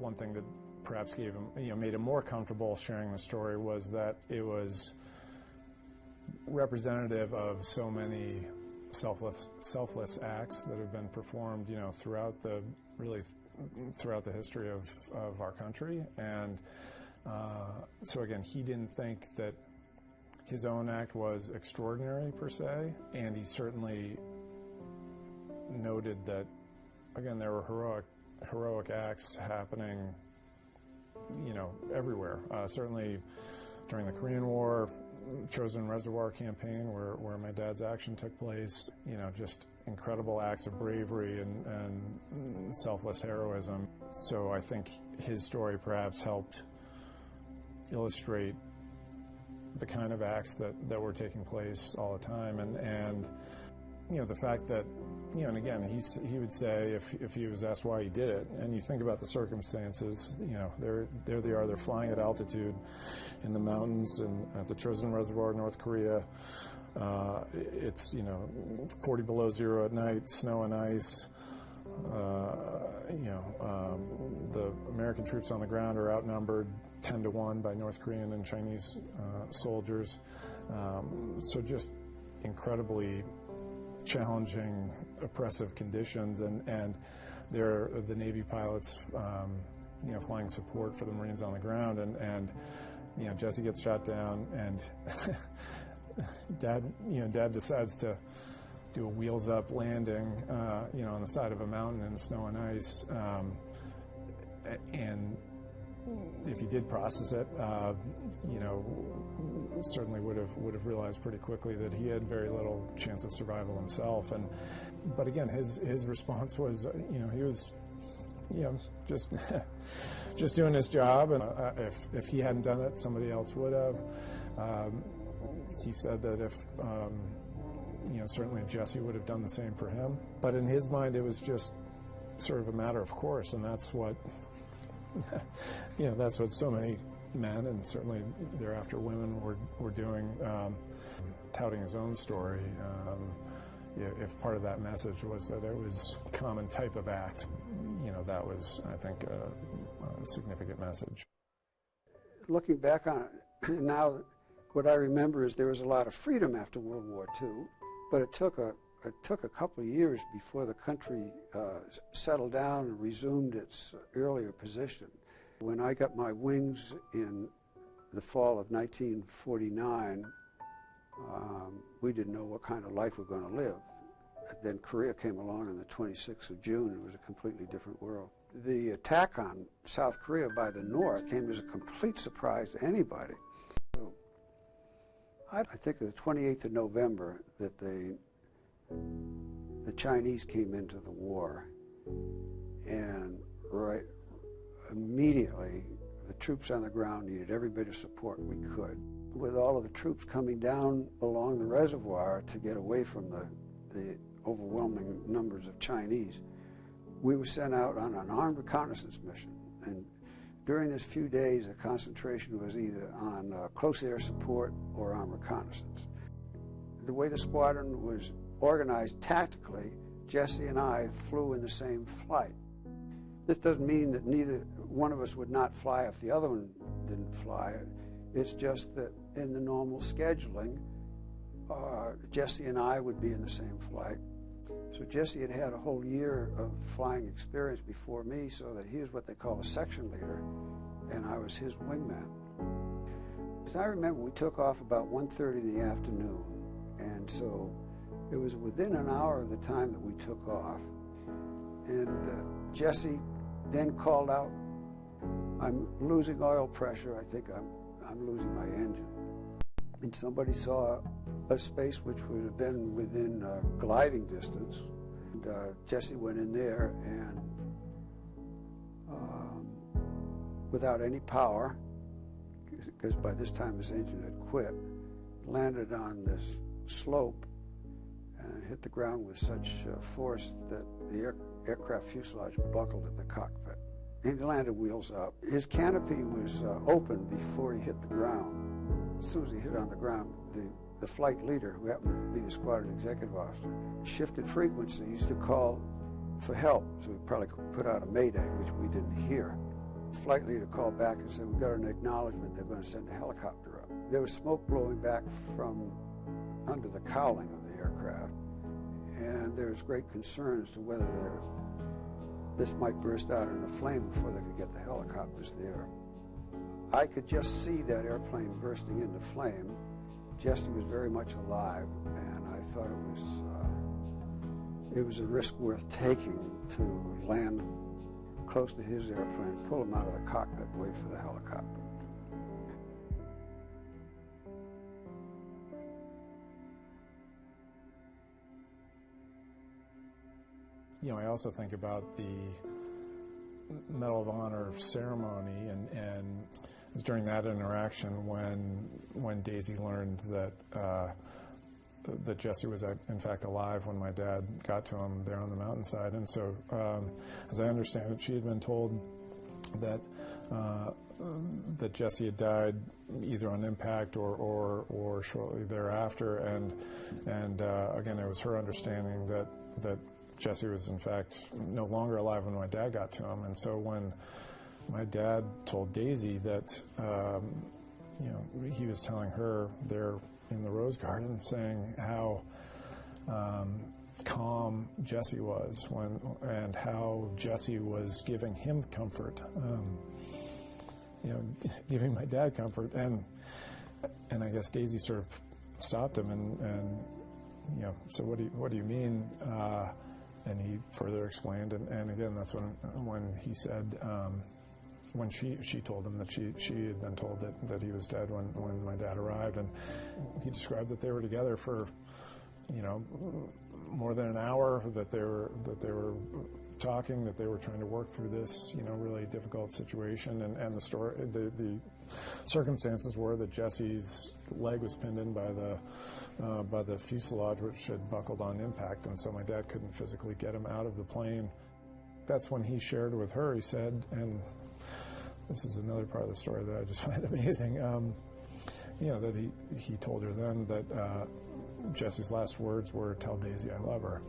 one thing that perhaps gave him, made him more comfortable sharing the story was that it was representative of so many selfless acts that have been performed, throughout the history of our country. And so again, he didn't think that his own act was extraordinary per se, and he certainly noted that, again, there were heroic acts happening, everywhere. Certainly during the Korean War, Chosin Reservoir campaign, where my dad's action took place, just incredible acts of bravery and selfless heroism. So I think his story perhaps helped illustrate the kind of acts that were taking place all the time, and the fact that, and again, he would say, if he was asked why he did it, and you think about the circumstances, there they are, they're flying at altitude in the mountains and at the Chosin Reservoir, North Korea. It's 40 below zero at night, snow and ice. The American troops on the ground are outnumbered 10-1 by North Korean and Chinese soldiers. So just incredibly challenging, oppressive conditions, and there are the Navy pilots, flying support for the Marines on the ground, and Jesse gets shot down, and Dad decides to do a wheels-up landing, on the side of a mountain in snow and ice, and if he did process it, certainly would have realized pretty quickly that he had very little chance of survival himself. But again, his response was, he was, just doing his job, and if he hadn't done it, somebody else would have. He said that if certainly Jesse would have done the same for him. But in his mind, it was just sort of a matter of course, and that's what that's what so many men, and certainly thereafter women, were doing, touting his own story. If part of that message was that it was a common type of act, that was, I think, a significant message. Looking back on it now, what I remember is there was a lot of freedom after World War II, but it took a couple of years before the country settled down and resumed its earlier position. When I got my wings in the fall of 1949, we didn't know what kind of life we were going to live. Then Korea came along on the 26th of June. It was a completely different world. The attack on South Korea by the North came as a complete surprise to anybody. So I think it was the 28th of November that the Chinese came into the war, and right immediately the troops on the ground needed every bit of support we could. With all of the troops coming down along the reservoir to get away from the overwhelming numbers of Chinese, we were sent out on an armed reconnaissance mission. And during this few days, the concentration was either on close air support or on reconnaissance. The way the squadron was organized tactically, Jesse and I flew in the same flight. This doesn't mean that neither one of us would not fly if the other one didn't fly. It's just that in the normal scheduling, Jesse and I would be in the same flight. So Jesse had had a whole year of flying experience before me, so that he was what they call a section leader, and I was his wingman. As I remember, we took off about 1:30 in the afternoon, and so it was within an hour of the time that we took off. And Jesse then called out, "I'm losing oil pressure. I think I'm losing my engine." And somebody saw a space which would have been within gliding distance. And Jesse went in there and, without any power, because by this time his engine had quit, landed on this slope and hit the ground with such force that the aircraft fuselage buckled at the cockpit. He landed wheels up. His canopy was open before he hit the ground. As soon as he hit on the ground, the flight leader, who happened to be the squadron executive officer, shifted frequencies to call for help. So we probably put out a mayday, which we didn't hear. flight leader called back and said, "We got an acknowledgement they're going to send a helicopter up." There was smoke blowing back from under the cowling of the aircraft, and there was great concern as to whether this might burst out in a flame before they could get the helicopters there. I could just see that airplane bursting into flame. Jesse was very much alive, and I thought it was a risk worth taking to land close to his airplane, pull him out of the cockpit and wait for the helicopter. I also think about the Medal of Honor ceremony, and it was during that interaction when Daisy learned that Jesse was in fact alive when my dad got to him there on the mountainside. And so, as I understand it, she had been told that Jesse had died either on impact or shortly thereafter, and again, it was her understanding that Jesse was in fact no longer alive when my dad got to him. And so when my dad told Daisy that he was telling her there in the Rose Garden, saying how calm Jesse was and how Jesse was giving him comfort, giving my dad comfort, and I guess Daisy sort of stopped him and so what do you mean? And he further explained, and again, that's when he said, when she told him that she had been told that he was dead when my dad arrived, and he described that they were together for more than an hour, that they were talking, that they were trying to work through this really difficult situation, and the story, the circumstances were that Jesse's leg was pinned in by the fuselage, which had buckled on impact, and so my dad couldn't physically get him out of the plane. That's when he shared with her, he said, and this is another part of the story that I just find amazing, that he told her then that Jesse's last words were, "Tell Daisy I love her."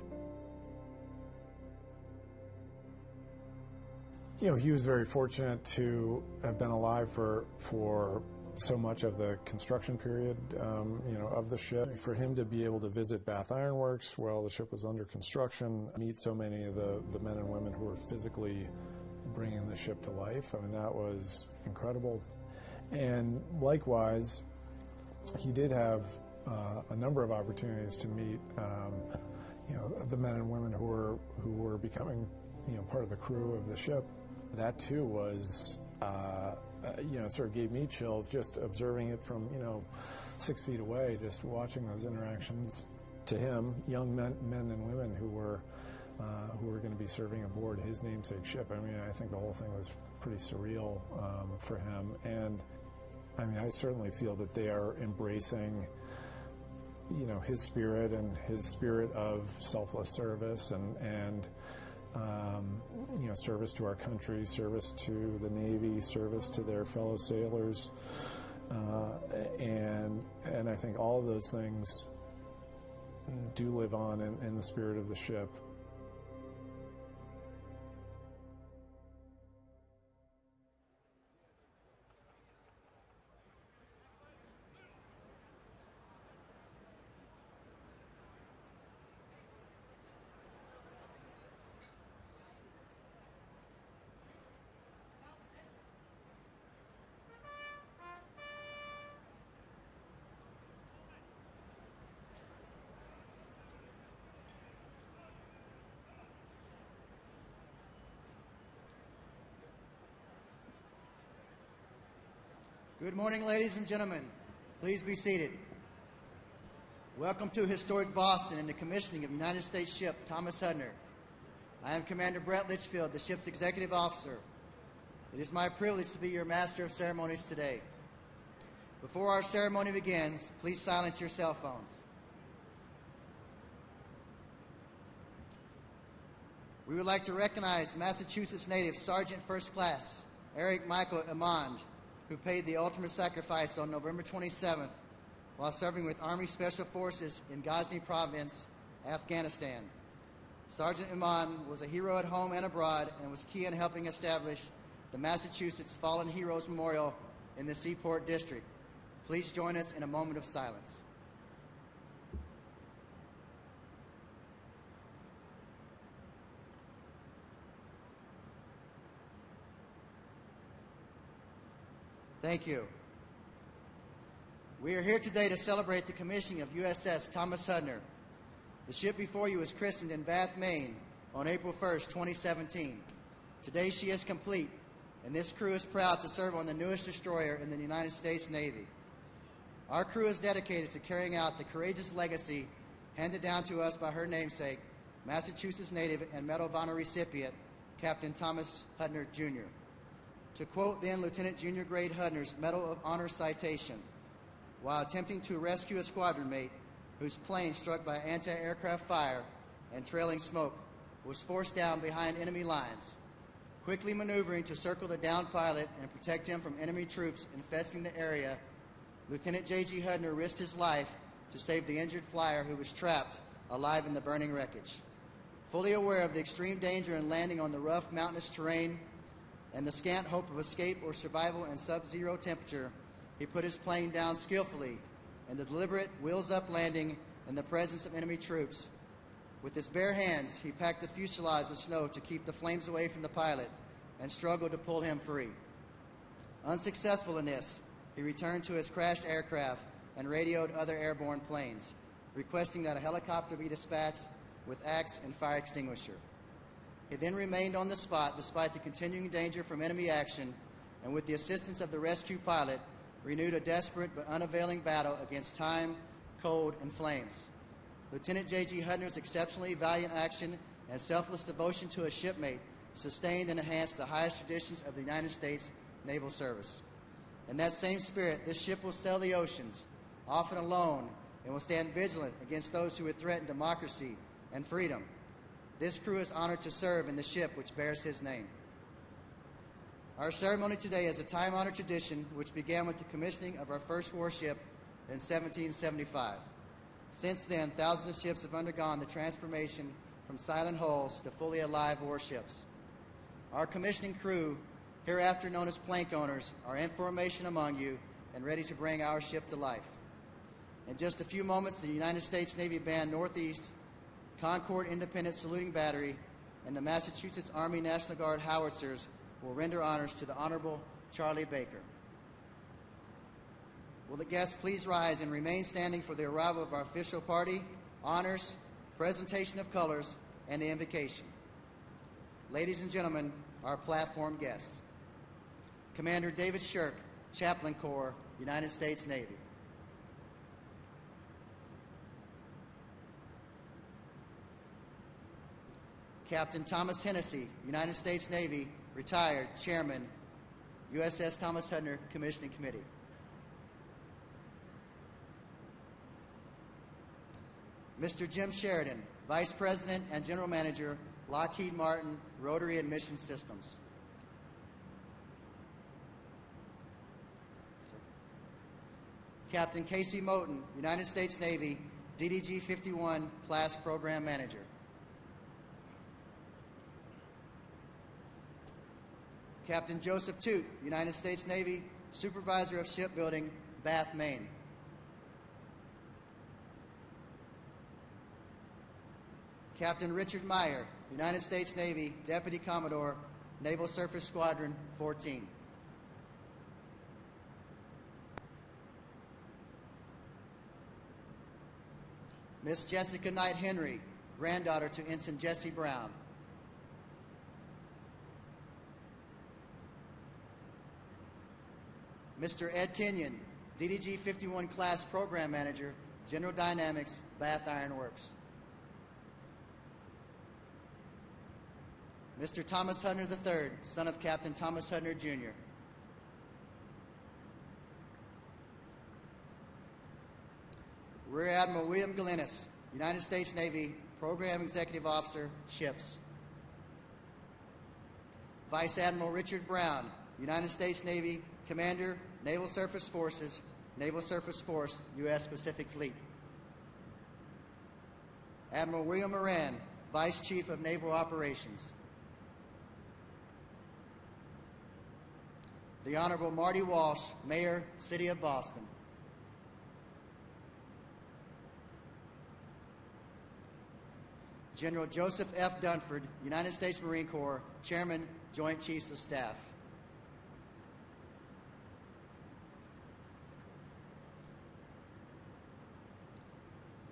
He was very fortunate to have been alive for so much of the construction period, of the ship. For him to be able to visit Bath Iron Works while the ship was under construction, meet so many of the men and women who were physically bringing the ship to life, that was incredible. And likewise, he did have a number of opportunities to meet, the men and women who were becoming, part of the crew of the ship. That too was, it sort of gave me chills just observing it from, 6 feet away, just watching those interactions. To him, young men and women who were going to be serving aboard his namesake ship. I think the whole thing was pretty surreal for him. And I certainly feel that they are embracing, his spirit and his spirit of selfless service and service to our country, service to the Navy, service to their fellow sailors, and I think all of those things do live on in the spirit of the ship. Good morning, ladies and gentlemen. Please be seated. Welcome to historic Boston and the commissioning of United States ship Thomas Hudner. I am Commander Brett Litchfield, the ship's executive officer. It is my privilege to be your master of ceremonies today. Before our ceremony begins, please silence your cell phones. We would like to recognize Massachusetts native Sergeant First Class Eric Michael Amand, who paid the ultimate sacrifice on November 27th while serving with Army Special Forces in Ghazni Province, Afghanistan. Sergeant Iman was a hero at home and abroad and was key in helping establish the Massachusetts Fallen Heroes Memorial in the Seaport District. Please join us in a moment of silence. Thank you. We are here today to celebrate the commissioning of USS Thomas Hudner. The ship before you was christened in Bath, Maine on April 1st, 2017. Today she is complete, and this crew is proud to serve on the newest destroyer in the United States Navy. Our crew is dedicated to carrying out the courageous legacy handed down to us by her namesake, Massachusetts native and Medal of Honor recipient, Captain Thomas Hudner, Jr. To quote then Lieutenant Junior Grade Hudner's Medal of Honor citation, while attempting to rescue a squadron mate whose plane, struck by anti-aircraft fire and trailing smoke, was forced down behind enemy lines, quickly maneuvering to circle the downed pilot and protect him from enemy troops infesting the area, Lieutenant J.G. Hudner risked his life to save the injured flyer who was trapped alive in the burning wreckage. Fully aware of the extreme danger in landing on the rough mountainous terrain and the scant hope of escape or survival in sub-zero temperature, he put his plane down skillfully in the deliberate wheels-up landing in the presence of enemy troops. With his bare hands, he packed the fuselage with snow to keep the flames away from the pilot and struggled to pull him free. Unsuccessful in this, he returned to his crashed aircraft and radioed other airborne planes, requesting that a helicopter be dispatched with axe and fire extinguisher. He then remained on the spot despite the continuing danger from enemy action, and with the assistance of the rescue pilot, renewed a desperate but unavailing battle against time, cold, and flames. Lieutenant J.G. Hudner's exceptionally valiant action and selfless devotion to a shipmate sustained and enhanced the highest traditions of the United States Naval Service. In that same spirit, this ship will sail the oceans, often alone, and will stand vigilant against those who would threaten democracy and freedom. This crew is honored to serve in the ship which bears his name. Our ceremony today is a time-honored tradition which began with the commissioning of our first warship in 1775. Since then, thousands of ships have undergone the transformation from silent hulls to fully alive warships. Our commissioning crew, hereafter known as plank owners, are in formation among you and ready to bring our ship to life. In just a few moments, the United States Navy Band Northeast, Concord Independent Saluting Battery, and the Massachusetts Army National Guard howitzers will render honors to the Honorable Charlie Baker. Will the guests please rise and remain standing for the arrival of our official party, honors, presentation of colors, and the invocation. Ladies and gentlemen, our platform guests. Commander David Shirk, Chaplain Corps, United States Navy. Captain Thomas Hennessy, United States Navy, retired Chairman, USS Thomas Hudner Commissioning Committee. Mr. Jim Sheridan, Vice President and General Manager, Lockheed Martin Rotary and Mission Systems. Captain Casey Moten, United States Navy, DDG-51 Class Program Manager. Captain Joseph Toot, United States Navy, Supervisor of Shipbuilding, Bath, Maine. Captain Richard Meyer, United States Navy, Deputy Commodore, Naval Surface Squadron 14. Miss Jessica Knight Henry, granddaughter to Ensign Jesse Brown. Mr. Ed Kenyon, DDG-51 Class Program Manager, General Dynamics, Bath Iron Works. Mr. Thomas Hudner III, son of Captain Thomas Hudner, Jr. Rear Admiral William Galinas, United States Navy, Program Executive Officer, Ships. Vice Admiral Richard Brown, United States Navy, Commander, Naval Surface Forces, Naval Surface Force, U.S. Pacific Fleet. Admiral William Moran, Vice Chief of Naval Operations. The Honorable Marty Walsh, Mayor, City of Boston. General Joseph F. Dunford, United States Marine Corps, Chairman, Joint Chiefs of Staff.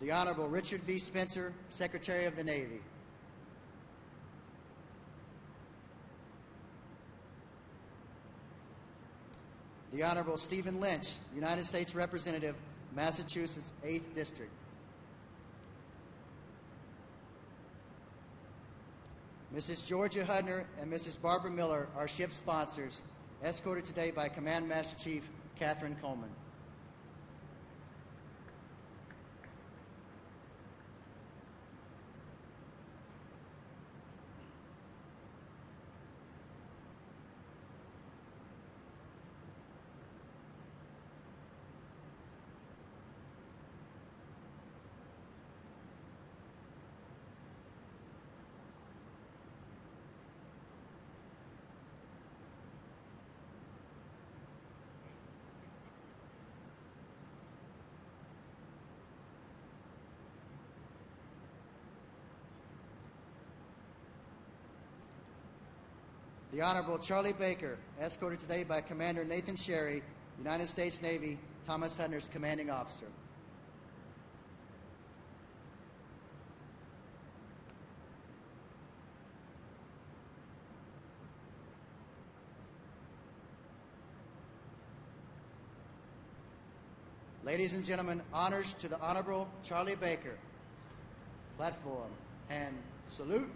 The Honorable Richard V. Spencer, Secretary of the Navy. The Honorable Stephen Lynch, United States Representative, Massachusetts 8th District. Mrs. Georgia Hudner and Mrs. Barbara Miller are ship sponsors, escorted today by Command Master Chief Catherine Coleman. The Honorable Charlie Baker, escorted today by Commander Nathan Sherry, United States Navy, Thomas Hudner's commanding officer. Ladies and gentlemen, honors to the Honorable Charlie Baker. Platform and salute.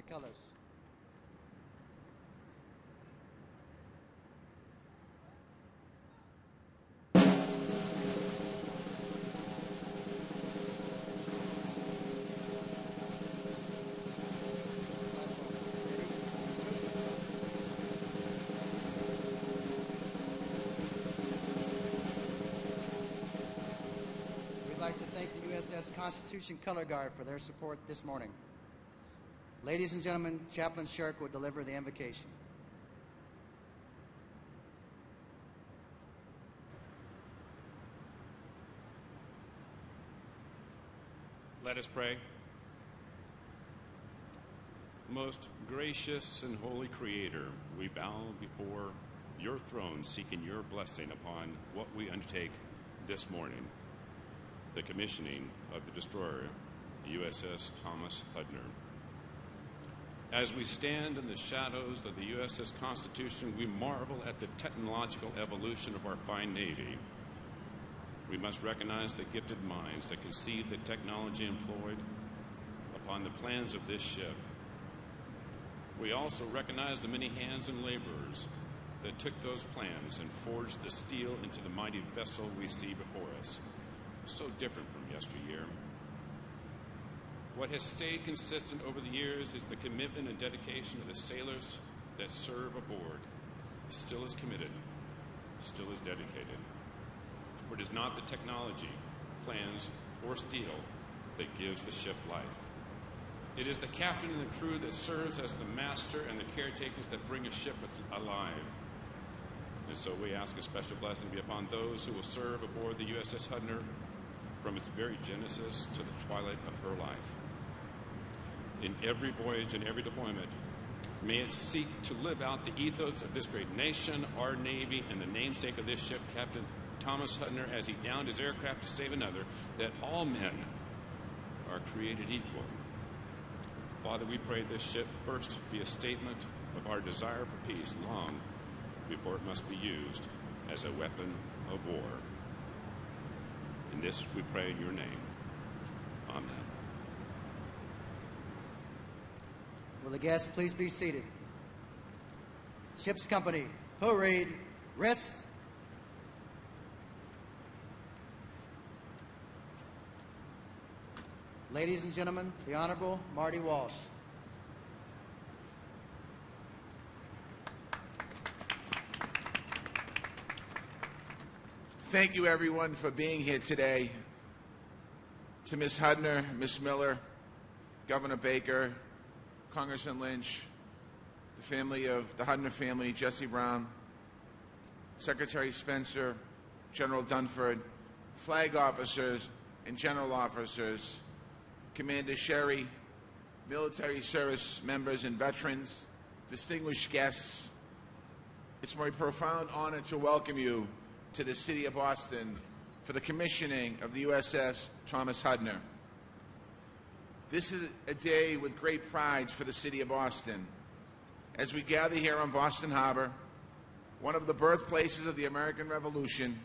colors. We'd like to thank the USS Constitution Color Guard for their support this morning. Ladies and gentlemen, Chaplain Shirk will deliver the invocation. Let us pray. Most gracious and holy Creator, we bow before your throne seeking your blessing upon what we undertake this morning, the commissioning of the destroyer, USS Thomas Hudner. As we stand in the shadows of the USS Constitution, we marvel at the technological evolution of our fine Navy. We must recognize the gifted minds that conceived the technology employed upon the plans of this ship. We also recognize the many hands and laborers that took those plans and forged the steel into the mighty vessel we see before us, so different from yesteryear. What has stayed consistent over the years is the commitment and dedication of the sailors that serve aboard. Still as committed, still as dedicated. For it is not the technology, plans, or steel that gives the ship life. It is the captain and the crew that serves as the master and the caretakers that bring a ship alive. And so we ask a special blessing be upon those who will serve aboard the USS Hudner from its very genesis to the twilight of her life. In every voyage and every deployment, may it seek to live out the ethos of this great nation, our Navy, and the namesake of this ship, Captain Thomas Hudner, as he downed his aircraft to save another, that all men are created equal. Father, we pray this ship first be a statement of our desire for peace long before it must be used as a weapon of war. In this we pray in your name. Amen. Will the guests please be seated? Ship's company, parade, rest. Ladies and gentlemen, the Honorable Marty Walsh. Thank you, everyone, for being here today. To Ms. Hudner, Ms. Miller, Governor Baker, Congressman Lynch, the family of the Hudner family, Jesse Brown, Secretary Spencer, General Dunford, flag officers and general officers, Commander Sherry, military service members and veterans, distinguished guests. It's my profound honor to welcome you to the City of Boston for the commissioning of the USS Thomas Hudner. This is a day with great pride for the City of Boston. As we gather here on Boston Harbor, one of the birthplaces of the American Revolution,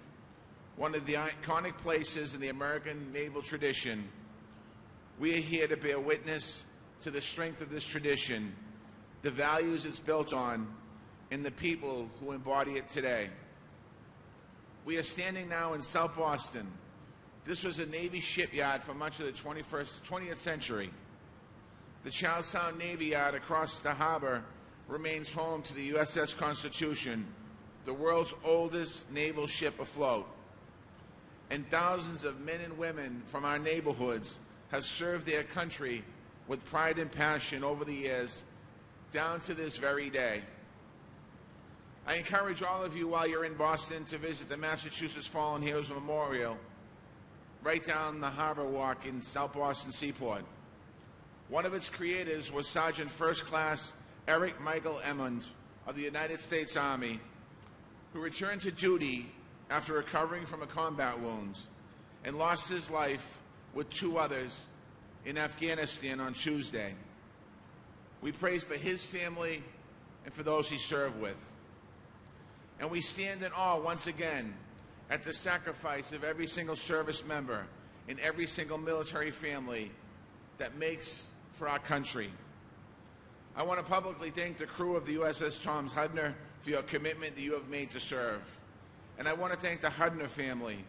one of the iconic places in the American naval tradition, we are here to bear witness to the strength of this tradition, the values it's built on, and the people who embody it today. We are standing now in South Boston. This was a Navy shipyard for much of the 20th century. The Charlestown Navy Yard across the harbor remains home to the USS Constitution, the world's oldest naval ship afloat. And thousands of men and women from our neighborhoods have served their country with pride and passion over the years, down to this very day. I encourage all of you, while you're in Boston, to visit the Massachusetts Fallen Heroes Memorial right down the Harbor Walk in South Boston Seaport. One of its creators was Sergeant First Class Eric Michael Emmond of the United States Army, who returned to duty after recovering from a combat wound and lost his life with two others in Afghanistan on Tuesday. We pray for his family and for those he served with. And we stand in awe once again at the sacrifice of every single service member and every single military family that makes for our country. I want to publicly thank the crew of the USS Thomas Hudner for your commitment that you have made to serve. And I want to thank the Hudner family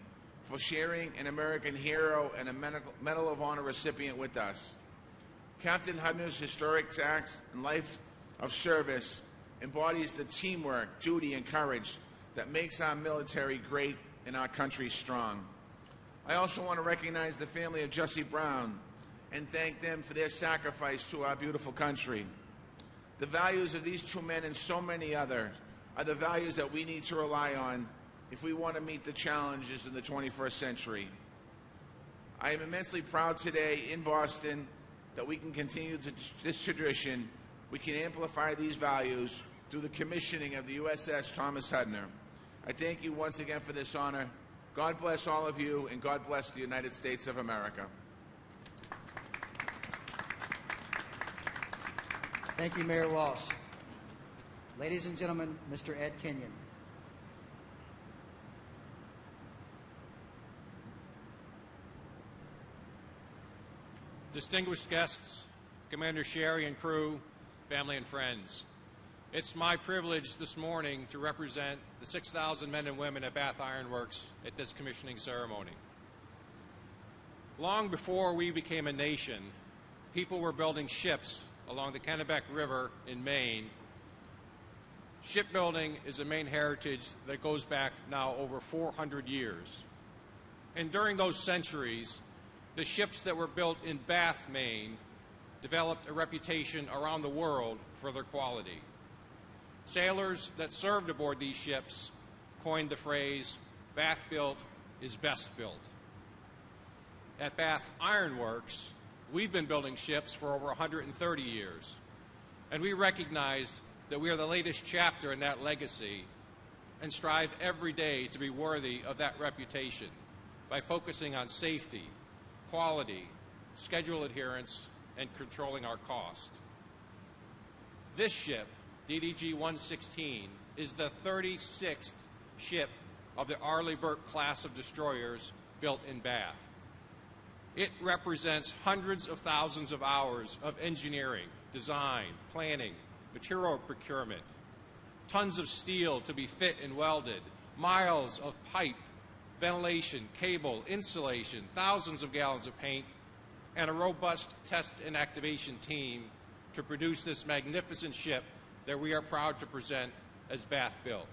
for sharing an American hero and a Medal of Honor recipient with us. Captain Hudner's historic acts and life of service embodies the teamwork, duty, and courage that makes our military great and our country strong. I also want to recognize the family of Jesse Brown and thank them for their sacrifice to our beautiful country. The values of these two men and so many others are the values that we need to rely on if we want to meet the challenges in the 21st century. I am immensely proud today in Boston that we can continue this tradition. We can amplify these values through the commissioning of the USS Thomas Hudner. I thank you once again for this honor. God bless all of you, and God bless the United States of America. Thank you, Mayor Walsh. Ladies and gentlemen, Mr. Ed Kenyon. Distinguished guests, Commander Sherry and crew, family and friends. It's my privilege this morning to represent the 6,000 men and women at Bath Iron Works at this commissioning ceremony. Long before we became a nation, people were building ships along the Kennebec River in Maine. Shipbuilding is a Maine heritage that goes back now over 400 years. And during those centuries, the ships that were built in Bath, Maine, developed a reputation around the world for their quality. Sailors that served aboard these ships coined the phrase, "Bath built is best built." At Bath Iron Works, we've been building ships for over 130 years, and we recognize that we are the latest chapter in that legacy and strive every day to be worthy of that reputation by focusing on safety, quality, schedule adherence, and controlling our cost. This ship, DDG116, is the 36th ship of the Arleigh Burke class of destroyers built in Bath. It represents hundreds of thousands of hours of engineering, design, planning, material procurement, tons of steel to be fit and welded, miles of pipe, ventilation, cable, insulation, thousands of gallons of paint, and a robust test and activation team to produce this magnificent ship that we are proud to present as Bath built.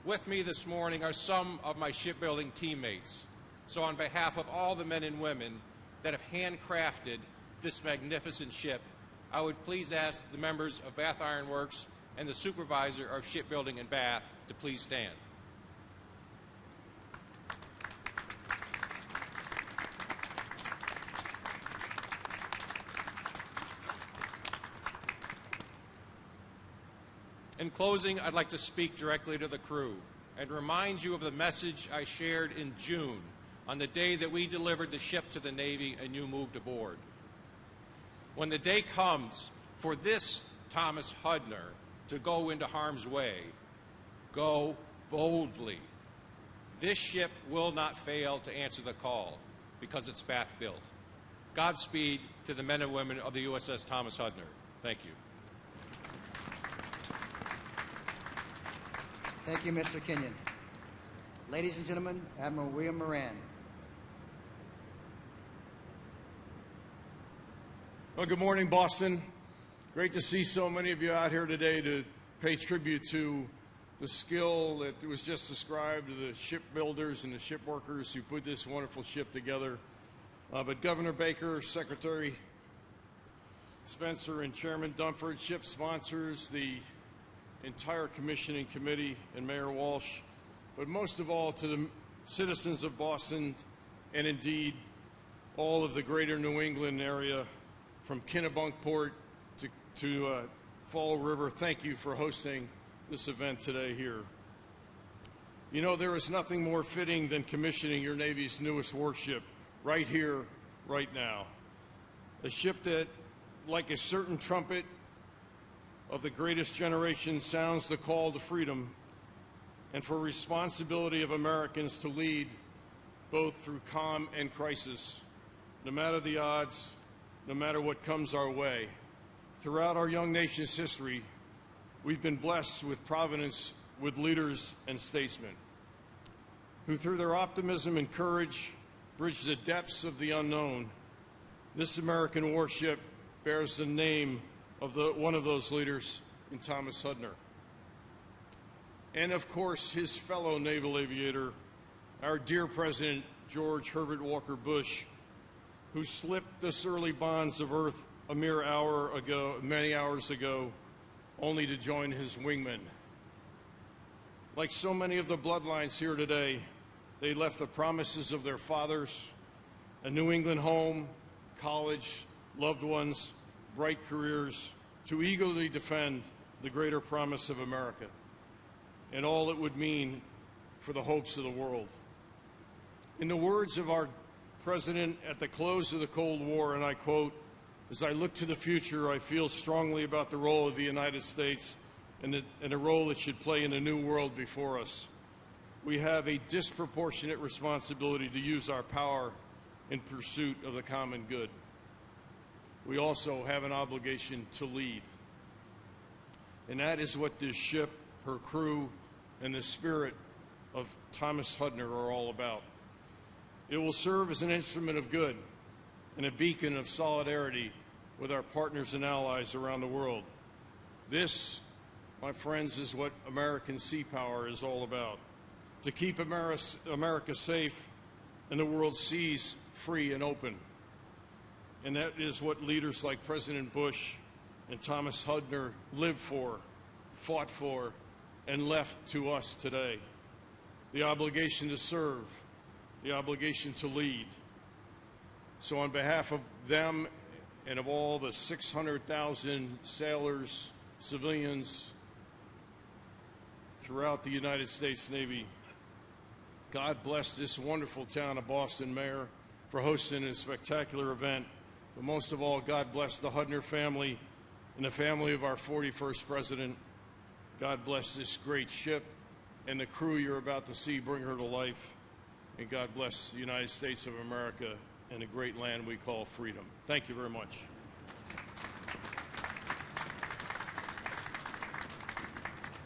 With me this morning are some of my shipbuilding teammates. So on behalf of all the men and women that have handcrafted this magnificent ship, I would please ask the members of Bath Iron Works and the supervisor of shipbuilding in Bath to please stand. In closing, I'd like to speak directly to the crew and remind you of the message I shared in June on the day that we delivered the ship to the Navy and you moved aboard. When the day comes for this Thomas Hudner to go into harm's way, go boldly. This ship will not fail to answer the call because it's Bath built. Godspeed to the men and women of the USS Thomas Hudner. Thank you. Thank you, Mr. Kenyon. Ladies and gentlemen, Admiral William Moran. Well, good morning, Boston. Great to see so many of you out here today to pay tribute to the skill that was just described to the shipbuilders and the ship workers who put this wonderful ship together. But Governor Baker, Secretary Spencer, and Chairman Dunford, ship sponsors, the entire commissioning committee, and Mayor Walsh, but most of all to the citizens of Boston and indeed all of the greater New England area from Kennebunkport to Fall River. Thank you for hosting this event today here. You know, there is nothing more fitting than commissioning your Navy's newest warship right here, right now. A ship that, like a certain trumpet of the greatest generation, sounds the call to freedom and for responsibility of Americans to lead both through calm and crisis, no matter the odds, no matter what comes our way. Throughout our young nation's history, we've been blessed with providence, with leaders and statesmen who, through their optimism and courage, bridged the depths of the unknown. This American warship bears the name of one of those leaders in Thomas Hudner. And of course, his fellow naval aviator, our dear President George Herbert Walker Bush, who slipped the surly bonds of earth a mere hour ago, many hours ago, only to join his wingmen. Like so many of the bloodlines here today, they left the promises of their fathers, a New England home, college, loved ones, bright careers, to eagerly defend the greater promise of America and all it would mean for the hopes of the world. In the words of our President at the close of the Cold War, and I quote, "As I look to the future, I feel strongly about the role of the United States and the role it should play in the new world before us. We have a disproportionate responsibility to use our power in pursuit of the common good. We also have an obligation to lead." And that is what this ship, her crew, and the spirit of Thomas Hudner are all about. It will serve as an instrument of good and a beacon of solidarity with our partners and allies around the world. This, my friends, is what American sea power is all about: to keep America safe and the world's seas free and open. And that is what leaders like President Bush and Thomas Hudner lived for, fought for, and left to us today. The obligation to serve, the obligation to lead. So on behalf of them and of all the 600,000 sailors, civilians throughout the United States Navy, God bless this wonderful town of Boston, Mayor, for hosting a spectacular event. But most of all, God bless the Hudner family and the family of our 41st President. God bless this great ship and the crew you're about to see bring her to life. And God bless the United States of America and the great land we call freedom. Thank you very much.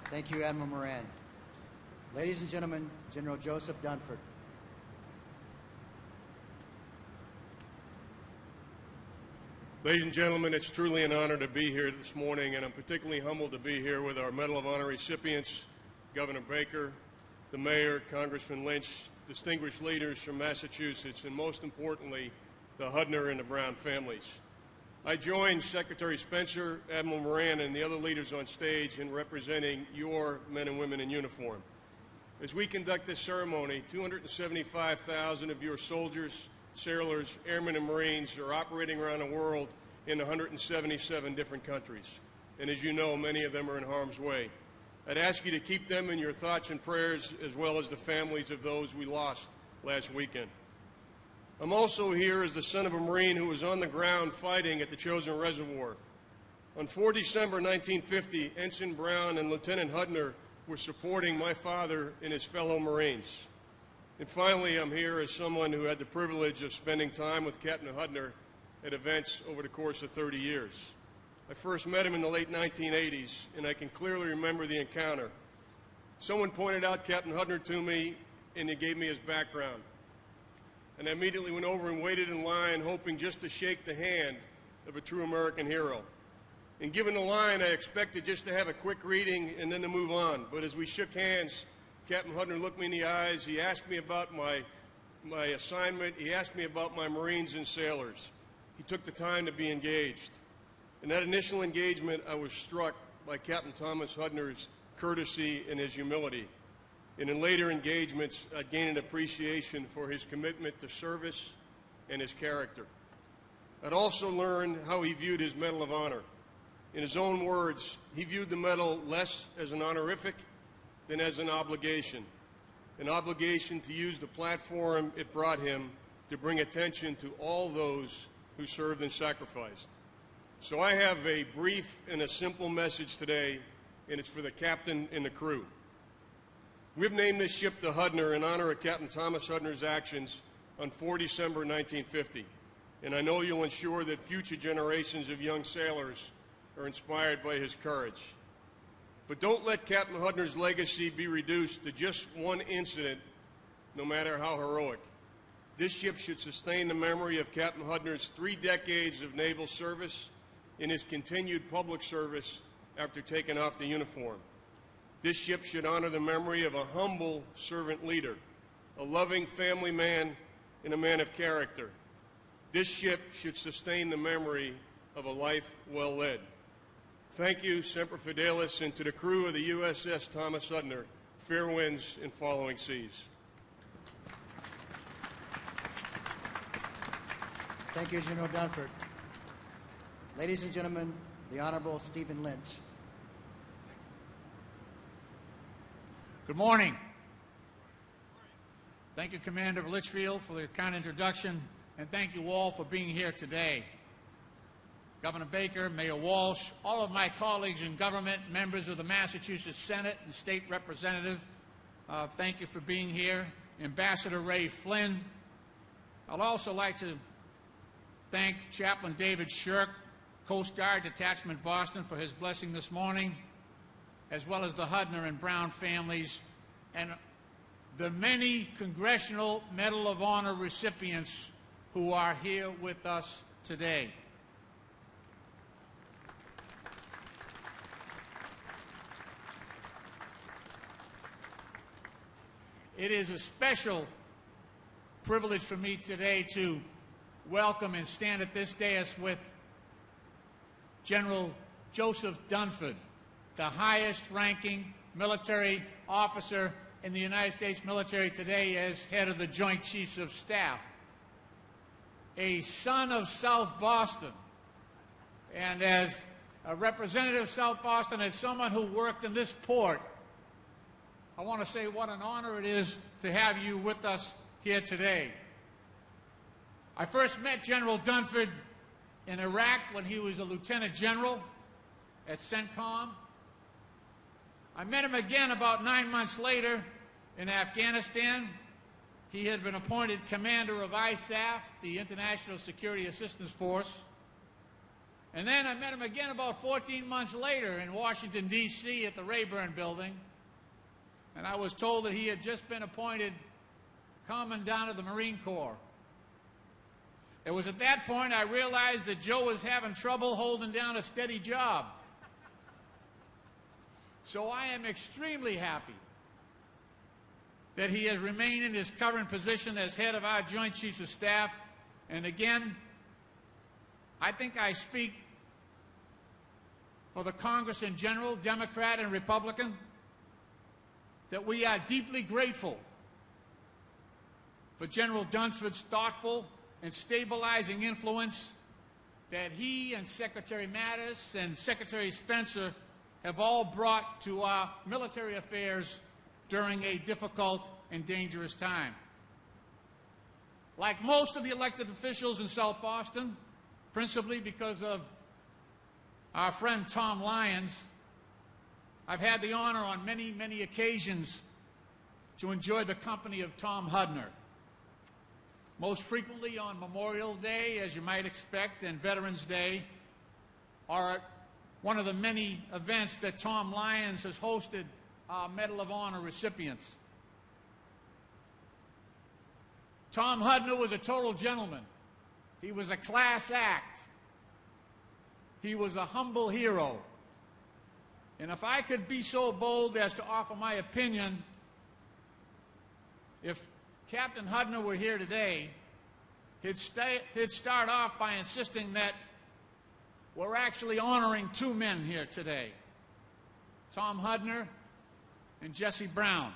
Thank you, Admiral Moran. Ladies and gentlemen, General Joseph Dunford. Ladies and gentlemen, it's truly an honor to be here this morning, and I'm particularly humbled to be here with our Medal of Honor recipients, Governor Baker, the Mayor, Congressman Lynch, distinguished leaders from Massachusetts, and most importantly, the Hudner and the Brown families. I join Secretary Spencer, Admiral Moran, and the other leaders on stage in representing your men and women in uniform. As we conduct this ceremony, 275,000 of your soldiers, sailors, airmen, and Marines are operating around the world in 177 different countries. And as you know, many of them are in harm's way. I'd ask you to keep them in your thoughts and prayers, as well as the families of those we lost last weekend. I'm also here as the son of a Marine who was on the ground fighting at the Chosin Reservoir. On 4 December 1950, Ensign Brown and Lieutenant Hudner were supporting my father and his fellow Marines. And finally, I'm here as someone who had the privilege of spending time with Captain Hudner at events over the course of 30 years. I first met him in the late 1980s, and I can clearly remember the encounter. Someone pointed out Captain Hudner to me, and he gave me his background. And I immediately went over and waited in line, hoping just to shake the hand of a true American hero. And given the line, I expected just to have a quick reading and then to move on. But as we shook hands, Captain Hudner looked me in the eyes. He asked me about my assignment. He asked me about my Marines and sailors. He took the time to be engaged. In that initial engagement, I was struck by Captain Thomas Hudner's courtesy and his humility. And in later engagements, I gained an appreciation for his commitment to service and his character. I'd also learned how he viewed his Medal of Honor. In his own words, he viewed the medal less as an honorific than as an obligation to use the platform it brought him to bring attention to all those who served and sacrificed. So I have a brief and a simple message today, and it's for the captain and the crew. We've named this ship the Hudner in honor of Captain Thomas Hudner's actions on 4 December 1950. and I know you'll ensure that future generations of young sailors are inspired by his courage. But don't let Captain Hudner's legacy be reduced to just one incident, no matter how heroic. This ship should sustain the memory of Captain Hudner's 3 decades of naval service and his continued public service after taking off the uniform. This ship should honor the memory of a humble servant leader, a loving family man, and a man of character. This ship should sustain the memory of a life well led. Thank you, Semper Fidelis, and to the crew of the USS Thomas Hudner, fair winds and following seas. Thank you, General Dunford. Ladies and gentlemen, the Honorable Stephen Lynch. Good morning. Thank you, Commander Litchfield, for the kind introduction, and thank you all for being here today. Governor Baker, Mayor Walsh, all of my colleagues in government, members of the Massachusetts Senate and State Representative, thank you for being here. Ambassador Ray Flynn. I'd also like to thank Chaplain David Shirk, Coast Guard Detachment Boston, for his blessing this morning, as well as the Hudner and Brown families, and the many Congressional Medal of Honor recipients who are here with us today. It is a special privilege for me today to welcome and stand at this dais with General Joseph Dunford, the highest-ranking military officer in the United States military today as head of the Joint Chiefs of Staff. A son of South Boston, and as a representative of South Boston, as someone who worked in this port, I want to say what an honor it is to have you with us here today. I first met General Dunford in Iraq when he was a lieutenant general at CENTCOM. I met him again about 9 months later in Afghanistan. He had been appointed commander of ISAF, the International Security Assistance Force. And then I met him again about 14 months later in Washington, D.C. at the Rayburn Building. And I was told that he had just been appointed Commandant of the Marine Corps. It was at that point I realized that Joe was having trouble holding down a steady job. So I am extremely happy that he has remained in his current position as head of our Joint Chiefs of Staff. And again, I think I speak for the Congress in general, Democrat and Republican, that we are deeply grateful for General Dunford's thoughtful and stabilizing influence that he and Secretary Mattis and Secretary Spencer have all brought to our military affairs during a difficult and dangerous time. Like most of the elected officials in South Boston, principally because of our friend Tom Lyons, I've had the honor on many, many occasions to enjoy the company of Tom Hudner. Most frequently on Memorial Day, as you might expect, and Veterans Day, are one of the many events that Tom Lyons has hosted our Medal of Honor recipients. Tom Hudner was a total gentleman. He was a class act. He was a humble hero. And if I could be so bold as to offer my opinion, if Captain Hudner were here today, he'd start off by insisting that we're actually honoring 2 men here today, Tom Hudner and Jesse Brown,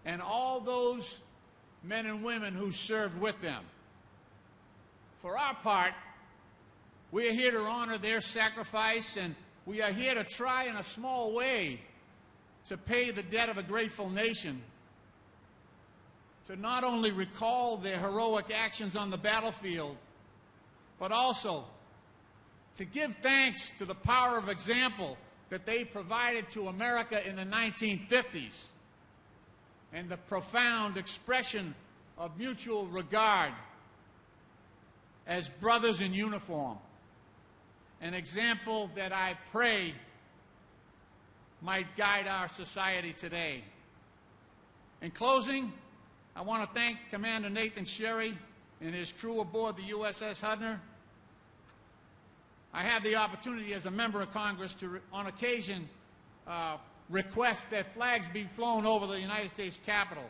and all those men and women who served with them. For our part, we are here to honor their sacrifice, and we are here to try in a small way to pay the debt of a grateful nation, to not only recall their heroic actions on the battlefield, but also to give thanks to the power of example that they provided to America in the 1950s and the profound expression of mutual regard as brothers in uniform, an example that I pray might guide our society today. In closing, I want to thank Commander Nathan Sherry and his crew aboard the USS Hudner. I had the opportunity as a member of Congress to, on occasion, request that flags be flown over the United States Capitol.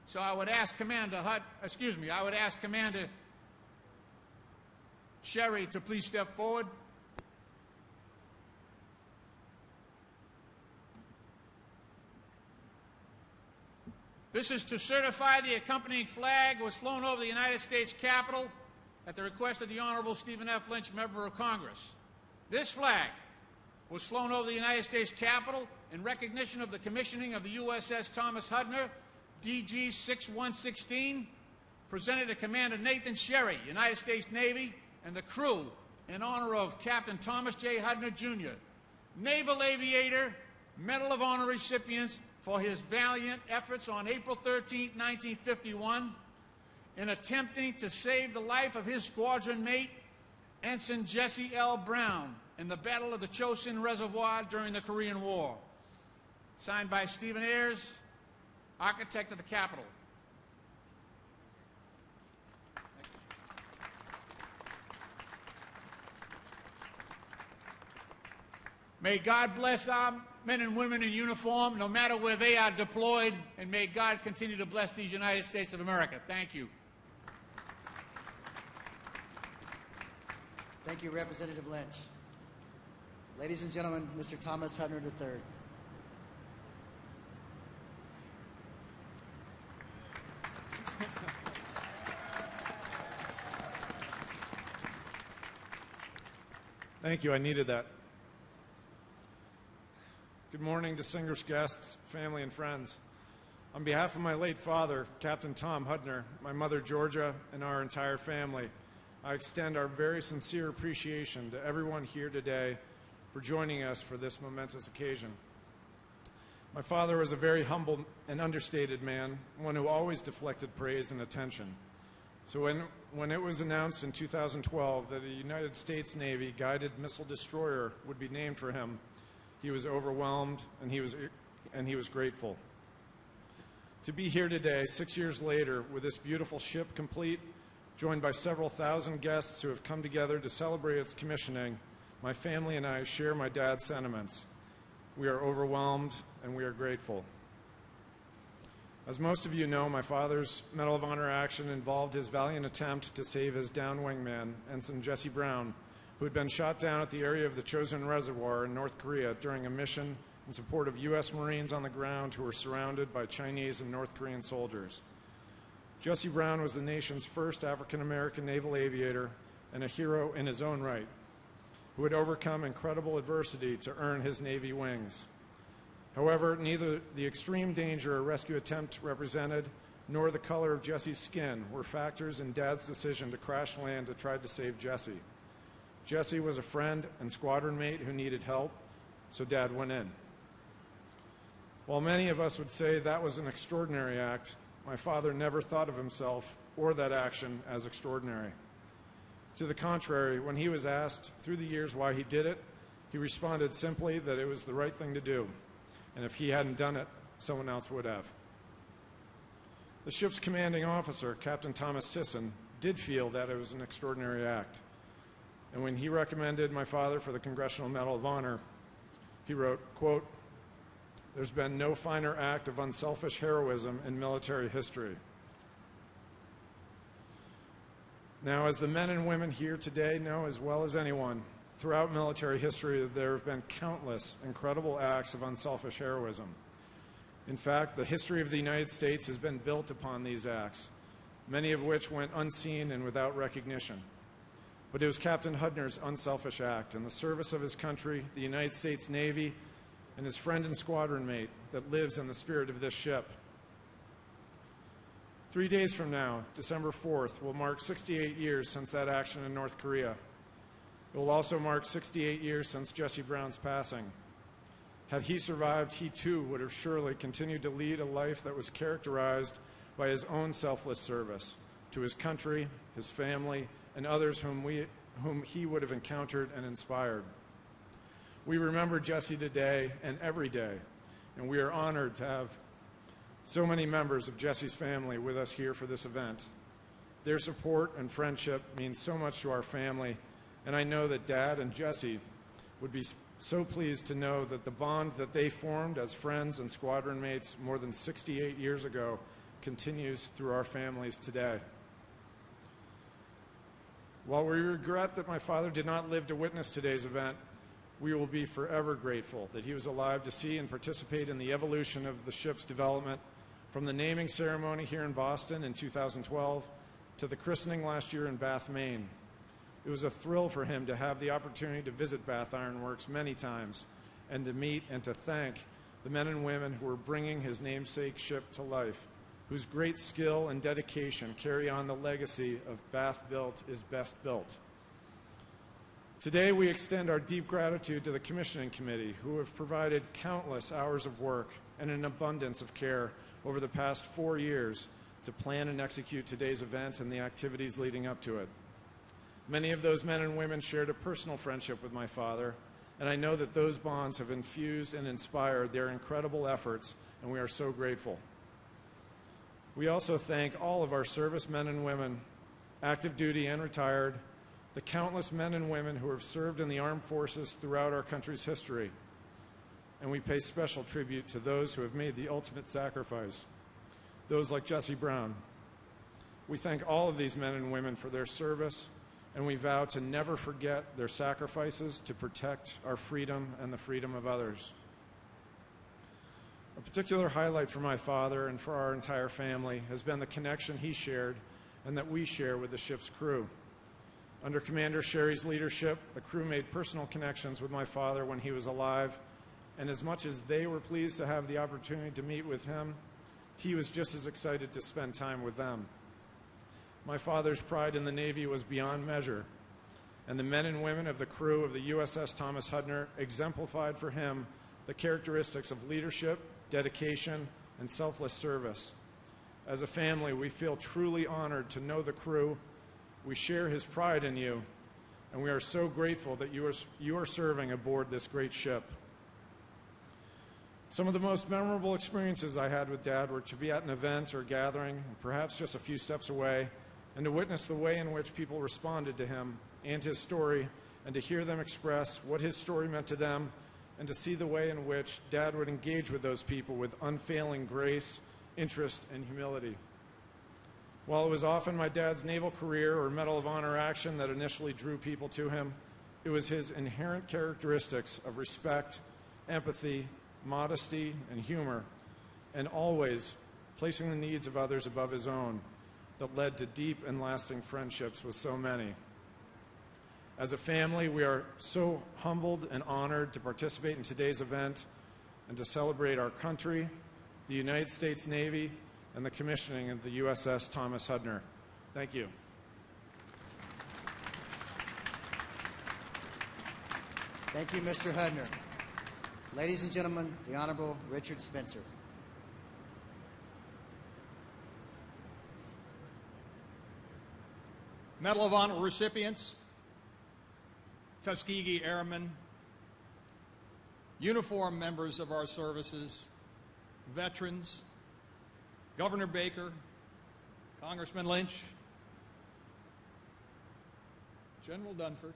So I would ask Commander Sherry to please step forward. This is to certify the accompanying flag was flown over the United States Capitol at the request of the Honorable Stephen F. Lynch, Member of Congress. This flag was flown over the United States Capitol in recognition of the commissioning of the USS Thomas Hudner, DDG116, presented to Commander Nathan Sherry, United States Navy, and the crew in honor of Captain Thomas J. Hudner, Jr., Naval Aviator, Medal of Honor recipients for his valiant efforts on April 13, 1951, in attempting to save the life of his squadron mate, Ensign Jesse L. Brown, in the Battle of the Chosin Reservoir during the Korean War. Signed by Stephen Ayers, Architect of the Capitol. May God bless our men and women in uniform, no matter where they are deployed, and may God continue to bless these United States of America. Thank you. Thank you, Representative Lynch. Ladies and gentlemen, Mr. Thomas Hudner III. Thank you. I needed that. Good morning, distinguished guests, family, and friends. On behalf of my late father, Captain Tom Hudner, my mother, Georgia, and our entire family, I extend our very sincere appreciation to everyone here today for joining us for this momentous occasion. My father was a very humble and understated man, one who always deflected praise and attention. So when it was announced in 2012 that a United States Navy guided missile destroyer would be named for him, he was overwhelmed and he was grateful. To be here today, 6 years later, with this beautiful ship complete, joined by several thousand guests who have come together to celebrate its commissioning, my family and I share my dad's sentiments. We are overwhelmed and we are grateful. As most of you know, my father's Medal of Honor action involved his valiant attempt to save his down wingman, Ensign Jesse Brown, who had been shot down at the area of the Chosin Reservoir in North Korea during a mission in support of U.S. Marines on the ground who were surrounded by Chinese and North Korean soldiers. Jesse Brown was the nation's first African-American naval aviator and a hero in his own right, who had overcome incredible adversity to earn his Navy wings. However, neither the extreme danger a rescue attempt represented nor the color of Jesse's skin were factors in Dad's decision to crash land to try to save Jesse. Jesse was a friend and squadron mate who needed help, so Dad went in. While many of us would say that was an extraordinary act, my father never thought of himself or that action as extraordinary. To the contrary, when he was asked through the years why he did it, he responded simply that it was the right thing to do, and if he hadn't done it, someone else would have. The ship's commanding officer, Captain Thomas Hudner, did feel that it was an extraordinary act. And when he recommended my father for the Congressional Medal of Honor, he wrote, quote, "There's been no finer act of unselfish heroism in military history." Now, as the men and women here today know as well as anyone, throughout military history there have been countless incredible acts of unselfish heroism. In fact, the history of the United States has been built upon these acts, many of which went unseen and without recognition. But it was Captain Hudner's unselfish act in the service of his country, the United States Navy, and his friend and squadron mate that lives in the spirit of this ship. 3 days from now, December 4th, will mark 68 years since that action in North Korea. It will also mark 68 years since Jesse Brown's passing. Had he survived, he too would have surely continued to lead a life that was characterized by his own selfless service to his country, his family, and others whom he would have encountered and inspired. We remember Jesse today and every day, and we are honored to have so many members of Jesse's family with us here for this event. Their support and friendship means so much to our family, and I know that Dad and Jesse would be so pleased to know that the bond that they formed as friends and squadron mates more than 68 years ago continues through our families today. While we regret that my father did not live to witness today's event, we will be forever grateful that he was alive to see and participate in the evolution of the ship's development, from the naming ceremony here in Boston in 2012 to the christening last year in Bath, Maine. It was a thrill for him to have the opportunity to visit Bath Iron Works many times and to meet and to thank the men and women who were bringing his namesake ship to life, whose great skill and dedication carry on the legacy of Bath built is best built. Today, we extend our deep gratitude to the Commissioning Committee, who have provided countless hours of work and an abundance of care over the past 4 years to plan and execute today's event and the activities leading up to it. Many of those men and women shared a personal friendship with my father, and I know that those bonds have infused and inspired their incredible efforts, and we are so grateful. We also thank all of our servicemen and women, active duty and retired, the countless men and women who have served in the armed forces throughout our country's history. And we pay special tribute to those who have made the ultimate sacrifice, those like Jesse Brown. We thank all of these men and women for their service, and we vow to never forget their sacrifices to protect our freedom and the freedom of others. A particular highlight for my father and for our entire family has been the connection he shared and that we share with the ship's crew. Under Commander Sherry's leadership, the crew made personal connections with my father when he was alive, and as much as they were pleased to have the opportunity to meet with him, he was just as excited to spend time with them. My father's pride in the Navy was beyond measure, and the men and women of the crew of the USS Thomas Hudner exemplified for him the characteristics of leadership, dedication, and selfless service. As a family, we feel truly honored to know the crew. We share his pride in you, and we are so grateful that you are serving aboard this great ship. Some of the most memorable experiences I had with Dad were to be at an event or gathering, perhaps just a few steps away, and to witness the way in which people responded to him and his story, and to hear them express what his story meant to them, and to see the way in which Dad would engage with those people with unfailing grace, interest, and humility. While it was often my dad's naval career or Medal of Honor action that initially drew people to him, it was his inherent characteristics of respect, empathy, modesty, and humor, and always placing the needs of others above his own, that led to deep and lasting friendships with so many. As a family, we are so humbled and honored to participate in today's event and to celebrate our country, the United States Navy, and the commissioning of the USS Thomas Hudner. Thank you. Thank you, Mr. Hudner. Ladies and gentlemen, the Honorable Richard Spencer. Medal of Honor recipients, Tuskegee Airmen, uniformed members of our services, veterans, Governor Baker, Congressman Lynch, General Dunford,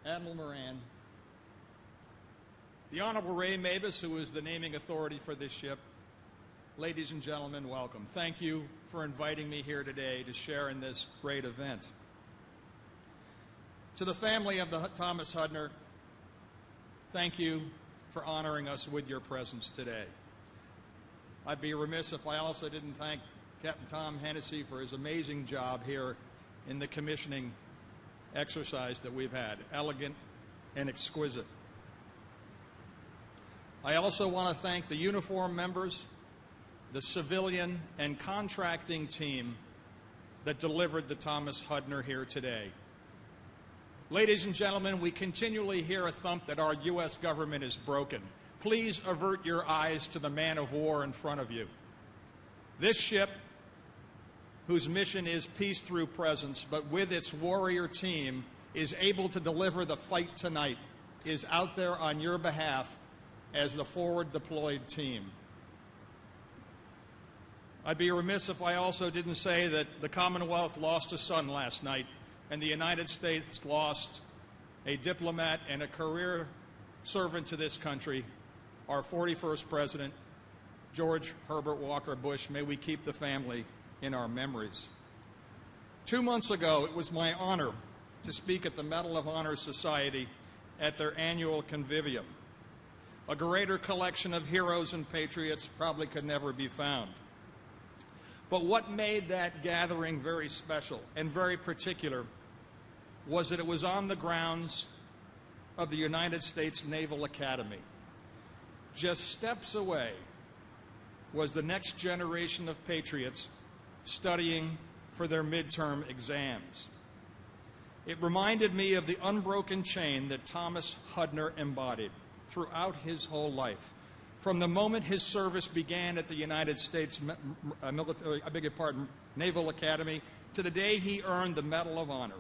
Admiral Moran, the Honorable Ray Mavis, who is the naming authority for this ship. Ladies and gentlemen, welcome. Thank you for inviting me here today to share in this great event. To the family of the Thomas Hudner, thank you for honoring us with your presence today. I'd be remiss if I also didn't thank Captain Tom Hennessy for his amazing job here in the commissioning exercise that we've had. Elegant and exquisite. I also want to thank the uniformed members, the civilian and contracting team that delivered the Thomas Hudner here today. Ladies and gentlemen, we continually hear a thump that our U.S. government is broken. Please avert your eyes to the man of war in front of you. This ship whose mission is peace through presence, but with its warrior team is able to deliver the fight tonight, is out there on your behalf as the forward deployed team. I'd be remiss if I also didn't say that the Commonwealth lost a son last night, and the United States lost a diplomat and a career servant to this country, our 41st President, George Herbert Walker Bush. May we keep the family in our memories. 2 months ago, it was my honor to speak at the Medal of Honor Society at their annual convivium. A greater collection of heroes and patriots probably could never be found. But what made that gathering very special and very particular was that it was on the grounds of the United States Naval Academy. Just steps away was the next generation of patriots studying for their midterm exams. It reminded me of the unbroken chain that Thomas Hudner embodied throughout his whole life. From the moment his service began at the United States Naval Academy to the day he earned the Medal of Honor.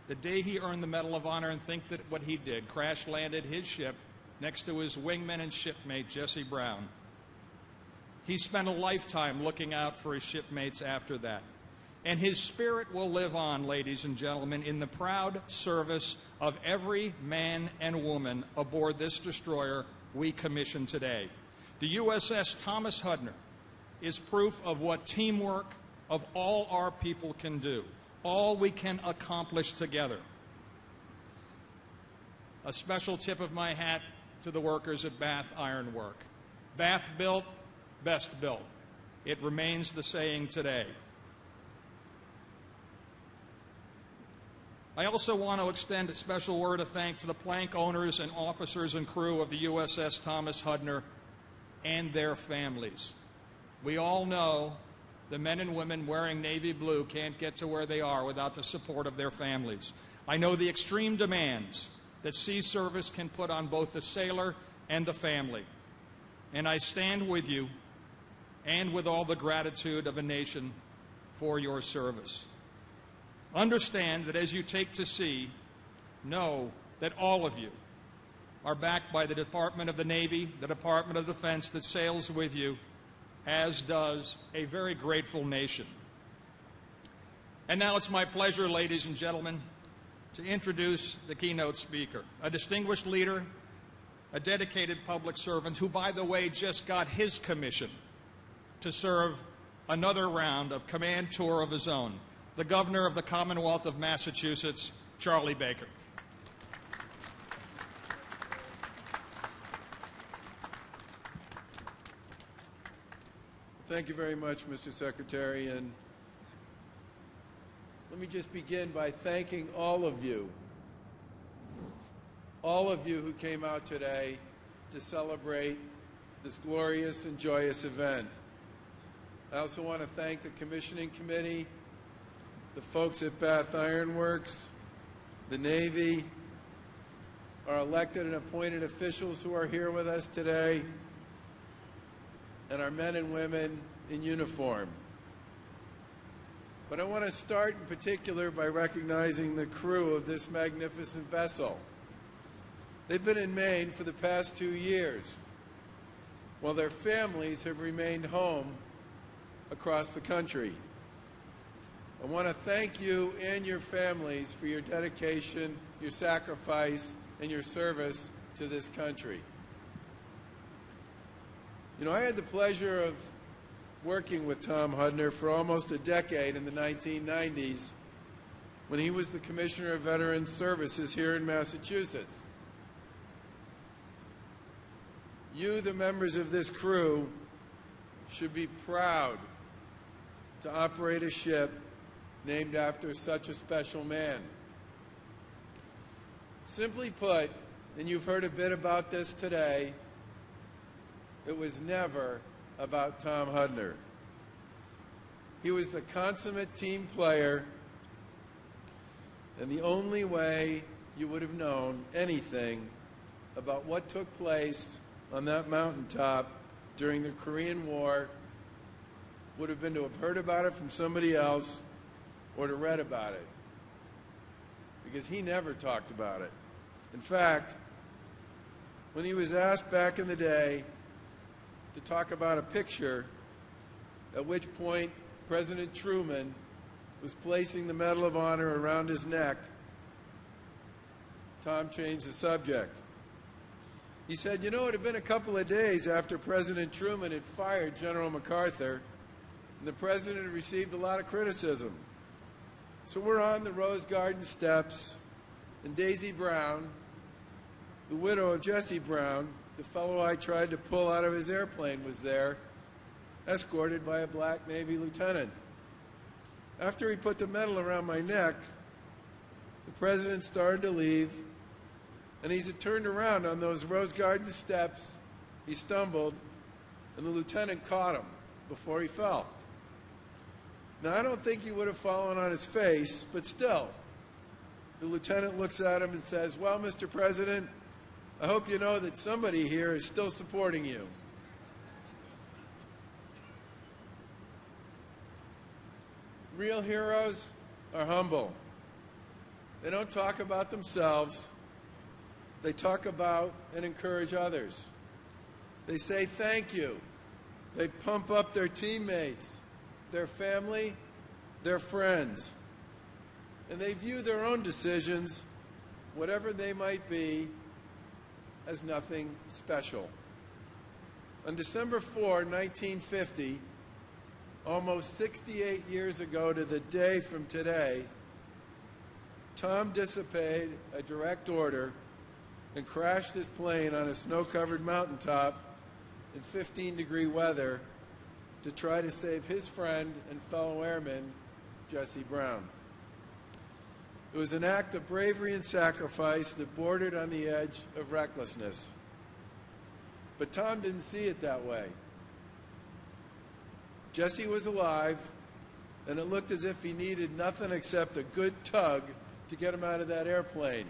The day he earned the Medal of Honor, and think that what he did, crash-landed his ship next to his wingman and shipmate, Jesse Brown. He spent a lifetime looking out for his shipmates after that. And his spirit will live on, ladies and gentlemen, in the proud service of every man and woman aboard this destroyer we commission today. The USS Thomas Hudner is proof of what teamwork of all our people can do, all we can accomplish together. A special tip of my hat to the workers at Bath Iron Work. Bath built, best built. It remains the saying today. I also want to extend a special word of thanks to the plank owners and officers and crew of the USS Thomas Hudner and their families. We all know the men and women wearing navy blue can't get to where they are without the support of their families. I know the extreme demands that sea service can put on both the sailor and the family. And I stand with you and with all the gratitude of a nation for your service. Understand that as you take to sea, know that all of you are backed by the Department of the Navy, the Department of Defense that sails with you, as does a very grateful nation. And now it's my pleasure, ladies and gentlemen, to introduce the keynote speaker, a distinguished leader, a dedicated public servant who, by the way, just got his commission to serve another round of command tour of his own, the Governor of the Commonwealth of Massachusetts, Charlie Baker. Thank you very much, Mr. Secretary, and let me just begin by thanking all of you who came out today to celebrate this glorious and joyous event. I also want to thank the Commissioning Committee, the folks at Bath Iron Works, the Navy, our elected and appointed officials who are here with us today, and our men and women in uniform. But I want to start in particular by recognizing the crew of this magnificent vessel. They've been in Maine for the past 2 years, while their families have remained home across the country. I want to thank you and your families for your dedication, your sacrifice, and your service to this country. You know, I had the pleasure of working with Tom Hudner for almost a decade in the 1990s when he was the Commissioner of Veterans Services here in Massachusetts. You, the members of this crew, should be proud to operate a ship named after such a special man. Simply put, and you've heard a bit about this today, it was never about Tom Hudner. He was the consummate team player, and the only way you would have known anything about what took place on that mountaintop during the Korean War would have been to have heard about it from somebody else or to read about it, because he never talked about it. In fact, when he was asked back in the day to talk about a picture, at which point President Truman was placing the Medal of Honor around his neck, Tom changed the subject. He said, you know, it had been a couple of days after President Truman had fired General MacArthur, and the president had received a lot of criticism. So we're on the Rose Garden steps, and Daisy Brown, the widow of Jesse Brown, the fellow I tried to pull out of his airplane, was there, escorted by a black Navy lieutenant. After he put the medal around my neck, the president started to leave, and as he turned around on those Rose Garden steps, he stumbled, and the lieutenant caught him before he fell. Now, I don't think he would have fallen on his face, but still, the lieutenant looks at him and says, well, Mr. President, I hope you know that somebody here is still supporting you. Real heroes are humble. They don't talk about themselves. They talk about and encourage others. They say thank you. They pump up their teammates, their family, their friends. And they view their own decisions, whatever they might be, as nothing special. On December 4, 1950, almost 68 years ago to the day from today, Tom disobeyed a direct order and crashed his plane on a snow-covered mountaintop in 15-degree weather to try to save his friend and fellow airman, Jesse Brown. It was an act of bravery and sacrifice that bordered on the edge of recklessness. But Tom didn't see it that way. Jesse was alive, and it looked as if he needed nothing except a good tug to get him out of that airplane.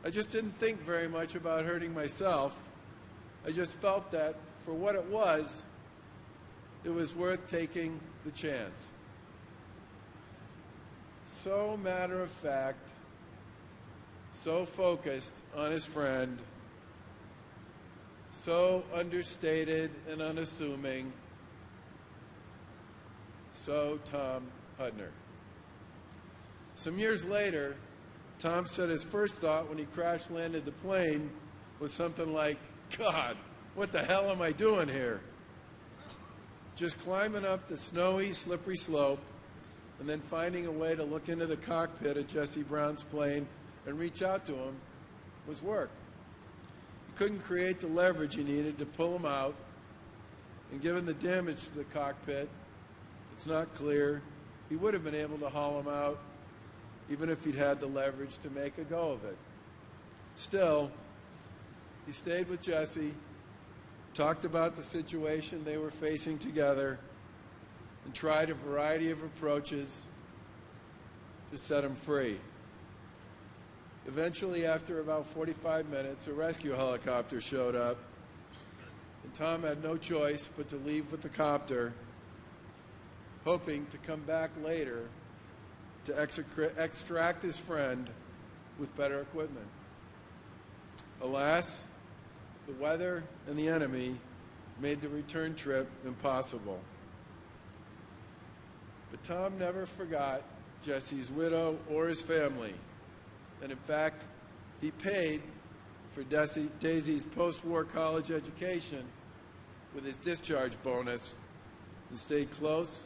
I just didn't think very much about hurting myself. I just felt that, for what it was worth taking the chance. So matter of fact, so focused on his friend, so understated and unassuming, so Tom Hudner. Some years later, Tom said his first thought when he crash-landed the plane was something like, God, what the hell am I doing here? Just climbing up the snowy, slippery slope and then finding a way to look into the cockpit of Jesse Brown's plane and reach out to him was work. He couldn't create the leverage he needed to pull him out, and given the damage to the cockpit, it's not clear he would have been able to haul him out even if he'd had the leverage to make a go of it. Still, he stayed with Jesse, talked about the situation they were facing together, and tried a variety of approaches to set him free. Eventually, after about 45 minutes, a rescue helicopter showed up, and Tom had no choice but to leave with the copter, hoping to come back later to extract his friend with better equipment. Alas, the weather and the enemy made the return trip impossible. But Tom never forgot Jesse's widow or his family. And in fact, he paid for Daisy's post-war college education with his discharge bonus and stayed close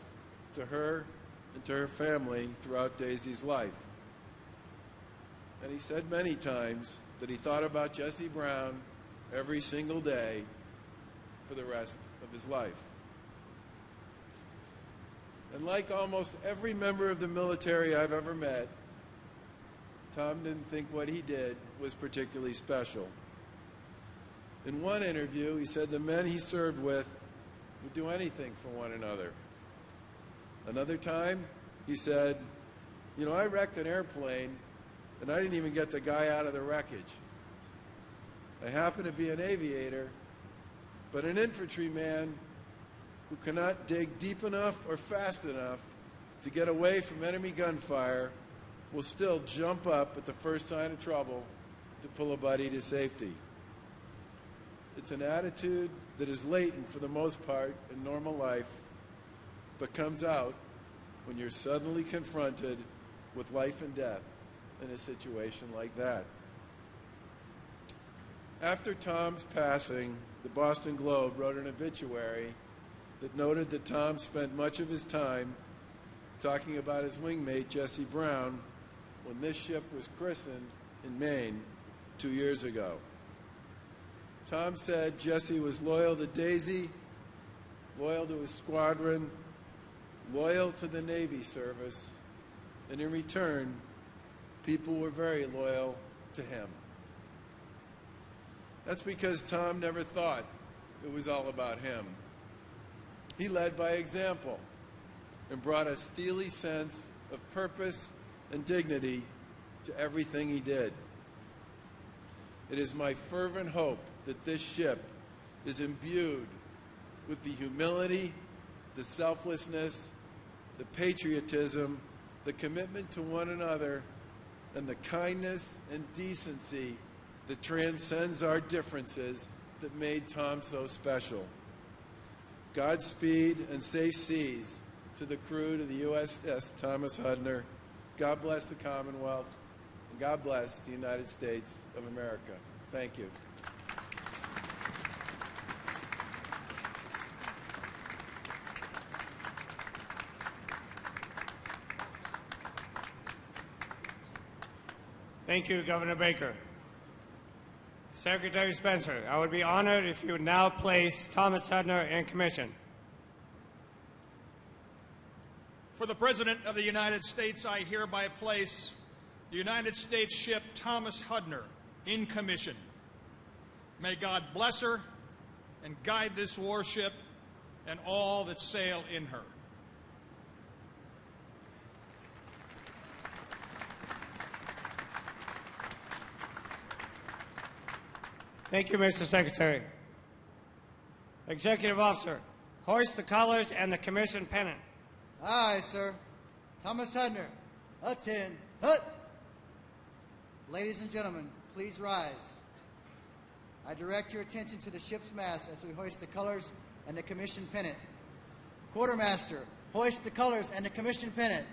to her and to her family throughout Daisy's life. And he said many times that he thought about Jesse Brown every single day for the rest of his life. And like almost every member of the military I've ever met, Tom didn't think what he did was particularly special. In one interview, he said the men he served with would do anything for one another. Another time, he said, I wrecked an airplane, and I didn't even get the guy out of the wreckage. I happen to be an aviator, but an infantryman who cannot dig deep enough or fast enough to get away from enemy gunfire will still jump up at the first sign of trouble to pull a buddy to safety. It's an attitude that is latent for the most part in normal life, but comes out when you're suddenly confronted with life and death in a situation like that. After Tom's passing, the Boston Globe wrote an obituary that noted that Tom spent much of his time talking about his wingmate, Jesse Brown, when this ship was christened in Maine 2 years ago. Tom said Jesse was loyal to Daisy, loyal to his squadron, loyal to the Navy service, and in return, people were very loyal to him. That's because Tom never thought it was all about him. He led by example and brought a steely sense of purpose and dignity to everything he did. It is my fervent hope that this ship is imbued with the humility, the selflessness, the patriotism, the commitment to one another, and the kindness and decency that transcends our differences that made Tom so special. Godspeed and safe seas to the crew to the USS Thomas Hudner. God bless the Commonwealth, and God bless the United States of America. Thank you. Thank you, Governor Baker. Secretary Spencer, I would be honored if you would now place Thomas Hudner in commission. For the President of the United States, I hereby place the United States ship Thomas Hudner in commission. May God bless her and guide this warship and all that sail in her. Thank you, Mr. Secretary. Executive Officer, hoist the colors and the commission pennant. Aye, sir. Thomas Hudner, attend. Hut! Ladies and gentlemen, please rise. I direct your attention to the ship's mast as we hoist the colors and the commission pennant. Quartermaster, hoist the colors and the commission pennant.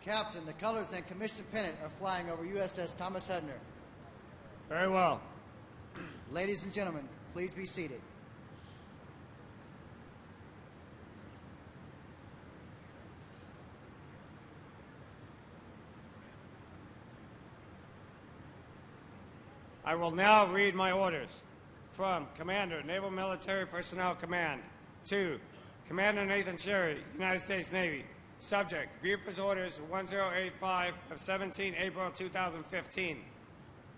Captain, the colors and commission pennant are flying over USS Thomas Hudner. Very well. Ladies and gentlemen, please be seated. I will now read my orders. From Commander, Naval Military Personnel Command, to Commander Nathan Sherry, United States Navy. Subject, Buford's Orders 1085 of 17 April 2015.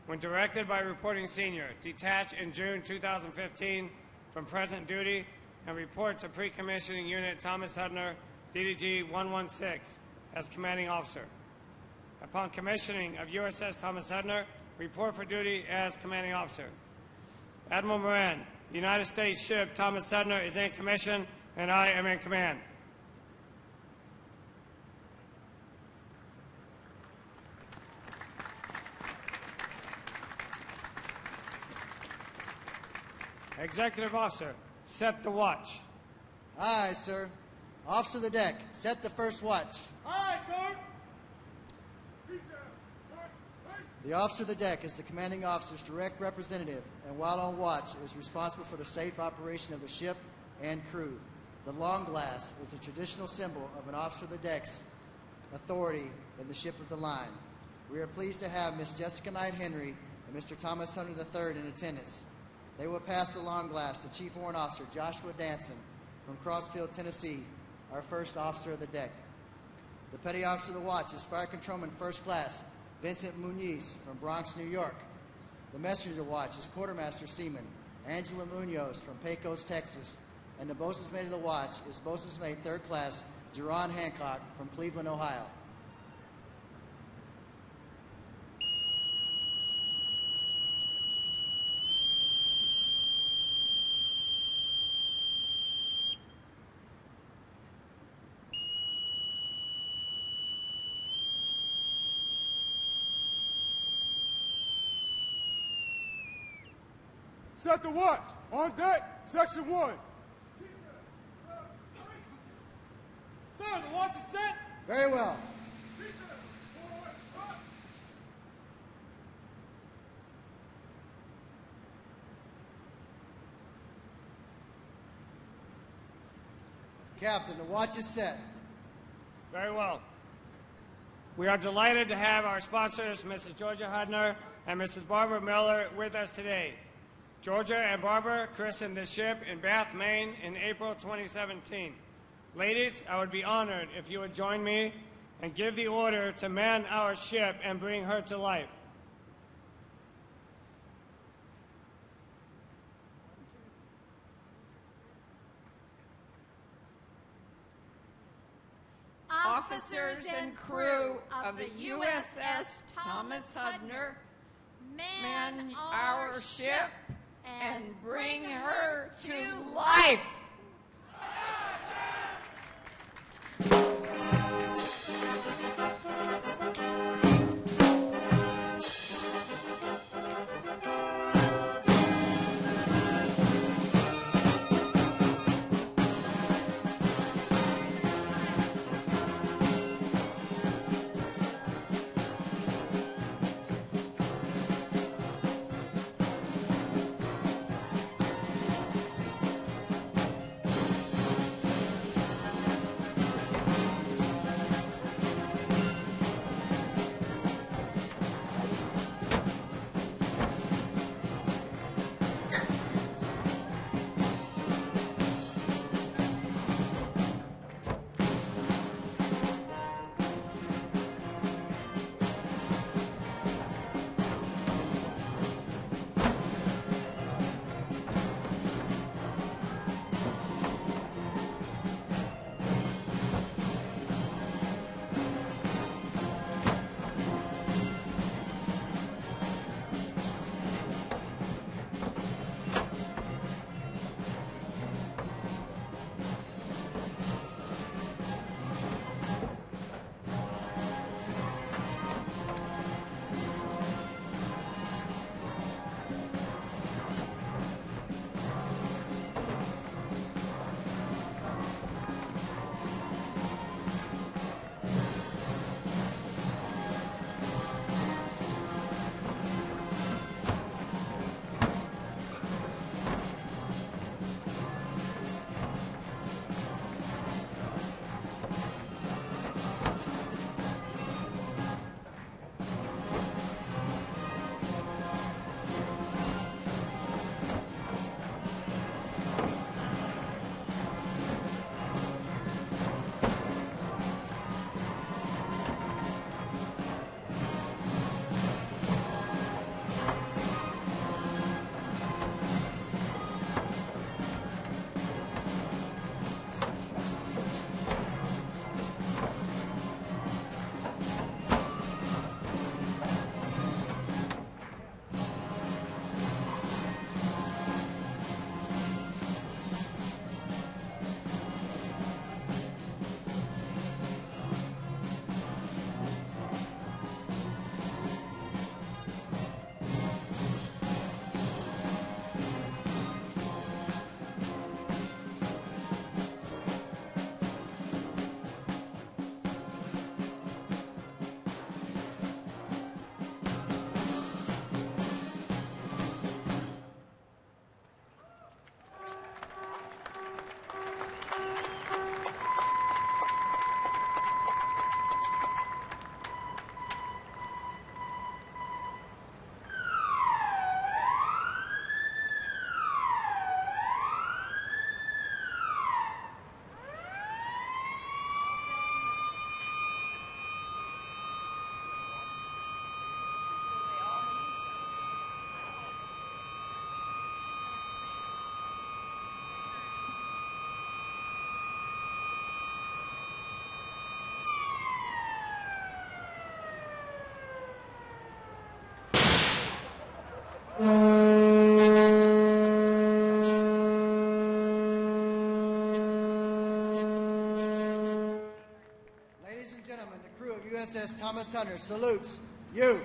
When directed by Reporting Senior, detach in June 2015 from present duty and report to Pre-Commissioning Unit Thomas Hudner, DDG116, as Commanding Officer. Upon commissioning of USS Thomas Hudner, report for duty as Commanding Officer. Admiral Moran, United States ship Thomas Hudner is in commission and I am in command. Executive Officer, set the watch. Aye, sir. Officer of the deck, set the first watch. Aye, sir. The officer of the deck is the commanding officer's direct representative, and while on watch, is responsible for the safe operation of the ship and crew. The long glass is a traditional symbol of an officer of the deck's authority in the ship of the line. We are pleased to have Miss Jessica Knight Henry, and Mr. Thomas Hudner III in attendance. They will pass the long glass to Chief Warrant Officer Joshua Danson from Crossfield, Tennessee, our first officer of the deck. The Petty Officer of the Watch is Fire Controlman First Class Vincent Muniz from Bronx, New York. The Messenger of the Watch is Quartermaster Seaman Angela Munoz from Pecos, Texas. And the Bosun's Mate of the Watch is Bosun's Mate Third Class Jerron Hancock from Cleveland, Ohio. Set the watch. On deck, Section 1. Sir, the watch is set. Very well. Captain, the watch is set. Very well. We are delighted to have our sponsors, Mrs. Georgia Hudner and Mrs. Barbara Miller, with us today. Georgia and Barbara christened the ship in Bath, Maine in April 2017. Ladies, I would be honored if you would join me and give the order to man our ship and bring her to life. Officers and crew of the USS Thomas Hudner, man our ship and bring her to life. Ladies and gentlemen, the crew of USS Thomas Hudner salutes you.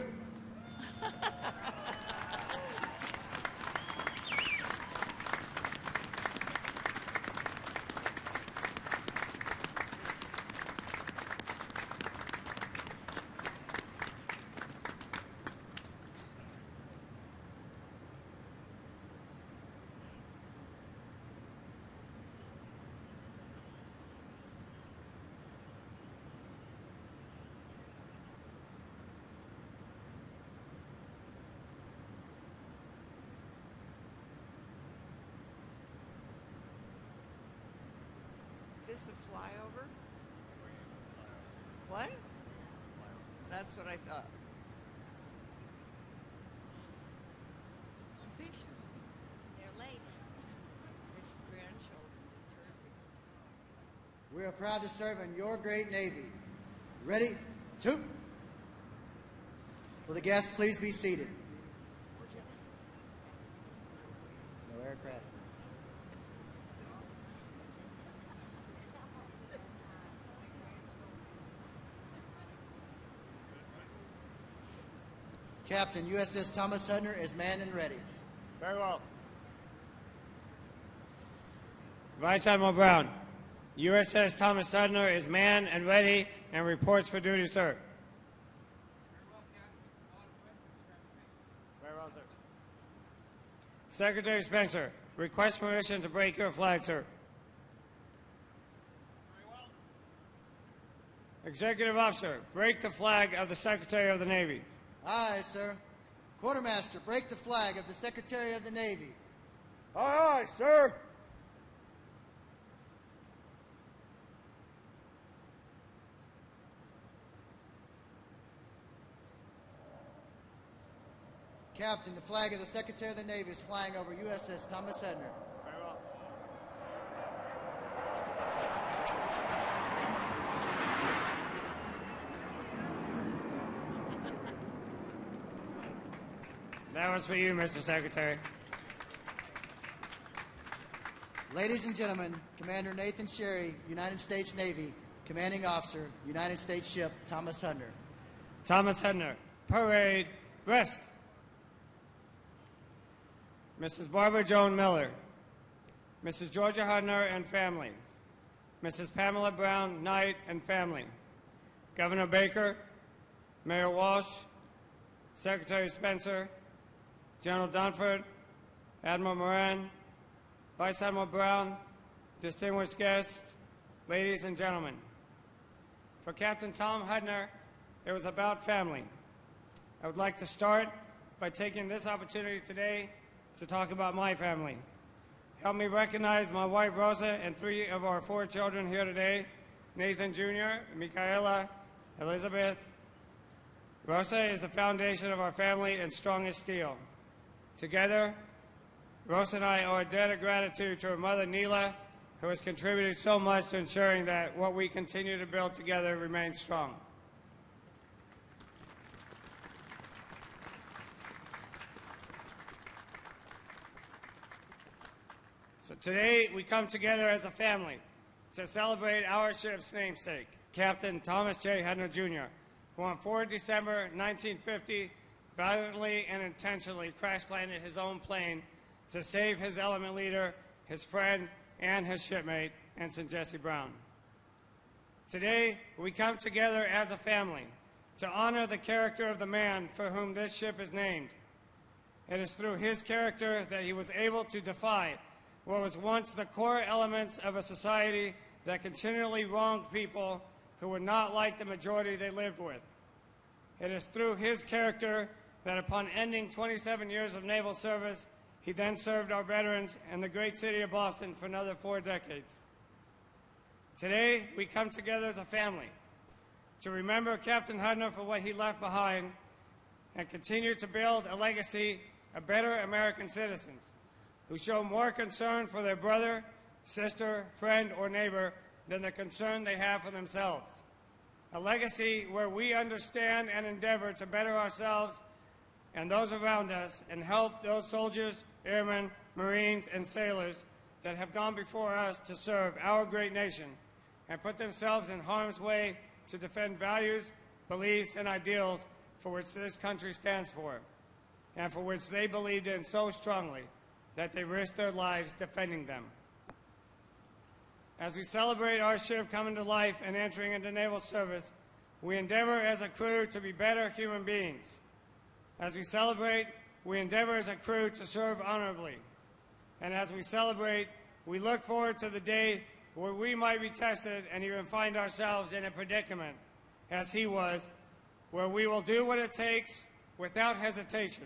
Is this a flyover? What? That's what I thought. I think they're late. Grandchildren We are proud to serve in your great Navy. Ready? Two. Will the guests please be seated? No aircraft. Captain, USS Thomas Hudner is manned and ready. Very well. Vice Admiral Brown, USS Thomas Hudner is manned and ready and reports for duty, sir. Very well, sir. Secretary Spencer, request permission to break your flag, sir. Executive Officer, break the flag of the Secretary of the Navy. Aye, sir. Quartermaster, break the flag of the Secretary of the Navy. Aye, aye, sir. Captain, the flag of the Secretary of the Navy is flying over USS Thomas Hudner. Very well. That was for you, Mr. Secretary. Ladies and gentlemen, Commander Nathan Sherry, United States Navy, Commanding Officer, United States Ship Thomas Hudner. Thomas Hudner, parade, rest. Mrs. Barbara Joan Miller, Mrs. Georgia Hudner and family, Mrs. Pamela Brown Knight and family, Governor Baker, Mayor Walsh, Secretary Spencer, General Dunford, Admiral Moran, Vice Admiral Brown, distinguished guests, ladies and gentlemen. For Captain Tom Hudner, it was about family. I would like to start by taking this opportunity today to talk about my family. Help me recognize my wife Rosa and 3 of our 4 children here today, Nathan Jr., Michaela, Elizabeth. Rosa is the foundation of our family and strongest steel. Together, Rosa and I owe a debt of gratitude to her mother, Neela, who has contributed so much to ensuring that what we continue to build together remains strong. So today, we come together as a family to celebrate our ship's namesake, Captain Thomas J. Hudner, Jr., who on 4 December 1950 valiantly and intentionally crash-landed his own plane to save his element leader, his friend, and his shipmate, Ensign Jesse Brown. Today, we come together as a family to honor the character of the man for whom this ship is named. It is through his character that he was able to defy what was once the core elements of a society that continually wronged people who were not like the majority they lived with. It is through his character that upon ending 27 years of naval service, he then served our veterans and the great city of Boston for another 4 decades. Today, we come together as a family to remember Captain Hudner for what he left behind and continue to build a legacy of better American citizens who show more concern for their brother, sister, friend, or neighbor than the concern they have for themselves. A legacy where we understand and endeavor to better ourselves and those around us and help those soldiers, airmen, Marines, and sailors that have gone before us to serve our great nation and put themselves in harm's way to defend values, beliefs, and ideals for which this country stands for, and for which they believed in so strongly that they risked their lives defending them. As we celebrate our ship coming to life and entering into naval service, we endeavor as a crew to be better human beings. As we celebrate, we endeavor as a crew to serve honorably. And as we celebrate, we look forward to the day where we might be tested and even find ourselves in a predicament, as he was, where we will do what it takes without hesitation,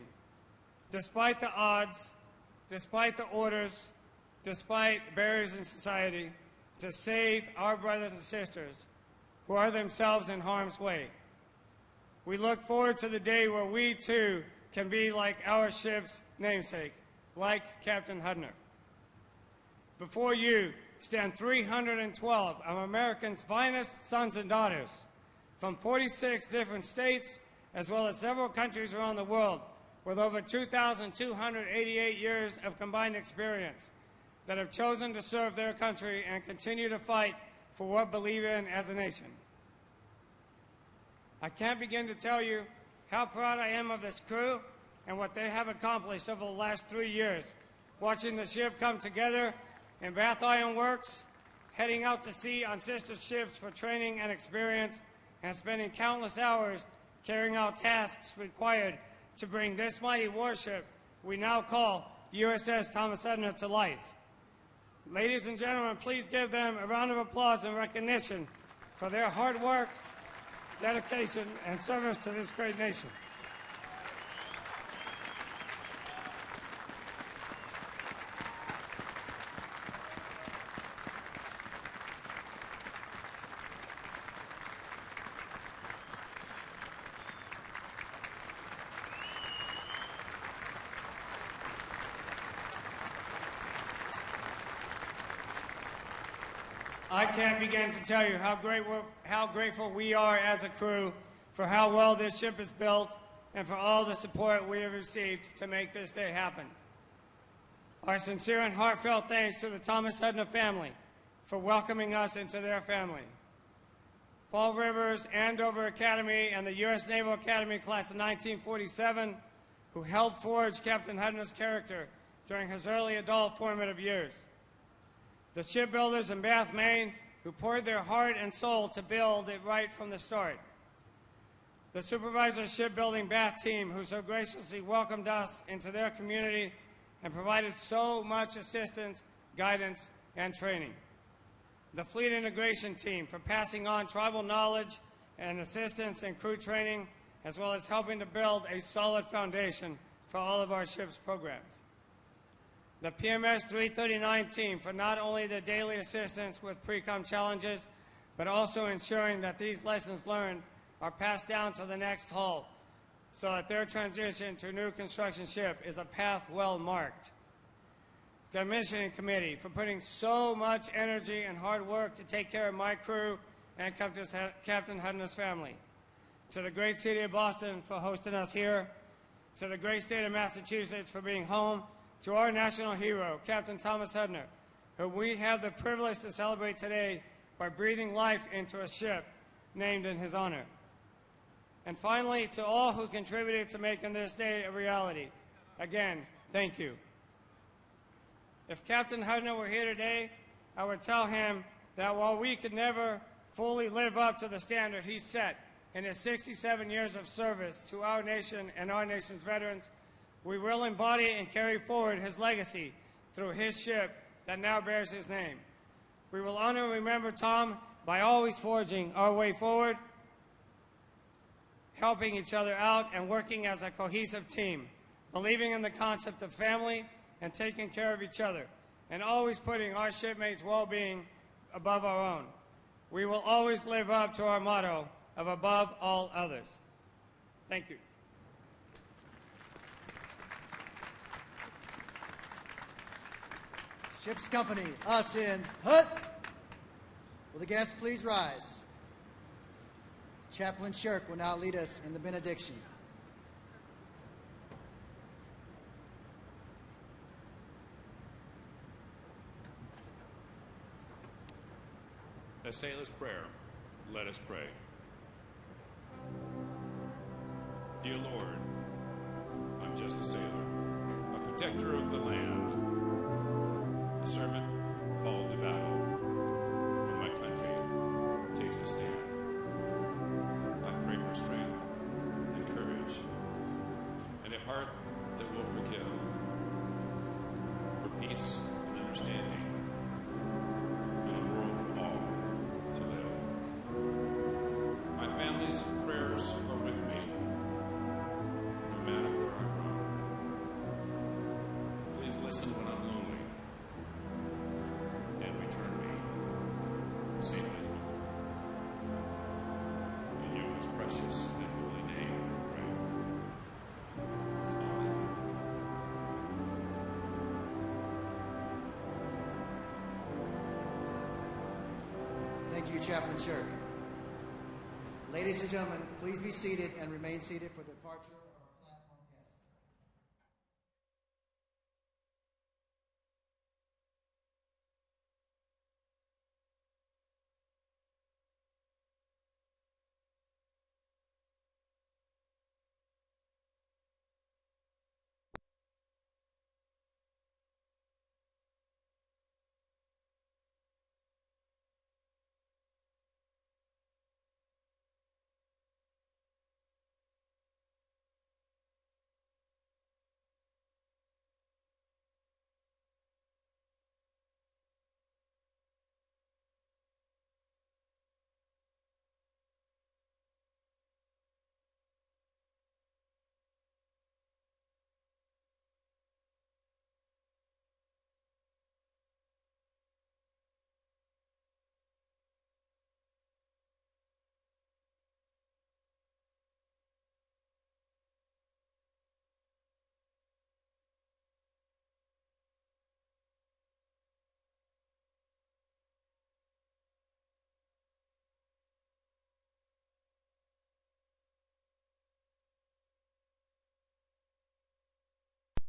despite the odds, despite the orders, despite barriers in society, to save our brothers and sisters who are themselves in harm's way. We look forward to the day where we, too, can be like our ship's namesake, like Captain Hudner. Before you stand 312 of America's finest sons and daughters from 46 different states, as well as several countries around the world, with over 2,288 years of combined experience, that have chosen to serve their country and continue to fight for what we believe in as a nation. I can't begin to tell you how proud I am of this crew and what they have accomplished over the last 3 years, watching the ship come together in Bath Iron Works, heading out to sea on sister ships for training and experience, and spending countless hours carrying out tasks required to bring this mighty warship we now call USS Thomas Hudner to life. Ladies and gentlemen, please give them a round of applause and recognition for their hard work, dedication, and service to this great nation. I can't begin to tell you how grateful we are as a crew for how well this ship is built and for all the support we have received to make this day happen. Our sincere and heartfelt thanks to the Thomas Hudner family for welcoming us into their family. Fall River's Andover Academy and the U.S. Naval Academy class of 1947, who helped forge Captain Hudner's character during his early adult formative years. The shipbuilders in Bath, Maine, who poured their heart and soul to build it right from the start. The Supervisor Shipbuilding Bath team, who so graciously welcomed us into their community and provided so much assistance, guidance, and training. The Fleet Integration team for passing on tribal knowledge and assistance in crew training, as well as helping to build a solid foundation for all of our ship's programs. The PMS 339 team for not only the daily assistance with pre-com challenges, but also ensuring that these lessons learned are passed down to the next hull so that their transition to a new construction ship is a path well marked. The Commissioning Committee for putting so much energy and hard work to take care of my crew and Captain Hudner's family. To the great city of Boston for hosting us here. To the great state of Massachusetts for being home. To our national hero, Captain Thomas Hudner, whom we have the privilege to celebrate today by breathing life into a ship named in his honor. And finally, to all who contributed to making this day a reality, again, thank you. If Captain Hudner were here today, I would tell him that while we could never fully live up to the standard he set in his 67 years of service to our nation and our nation's veterans, we will embody and carry forward his legacy through his ship that now bears his name. We will honor and remember Tom by always forging our way forward, helping each other out, and working as a cohesive team, believing in the concept of family and taking care of each other, and always putting our shipmates' well-being above our own. We will always live up to our motto of above all others. Thank you. Ship's company, out in Hut. Will the guests please rise? Chaplain Shirk will now lead us in the benediction. A sailor's prayer. Let us pray. Dear Lord, I'm just a sailor, a protector of the land, a servant called to battle when my country takes a stand. I pray for strength and courage, and a heart that will forgive, for peace and understanding, and a world for all to live. My family's prayers are with me, no matter where I roam. Please listen when I'm lonely, and return me safely home. In your most precious and holy name, we pray. Amen. Thank you, Chaplain Shirk. Ladies and gentlemen, please be seated and remain seated for the departure.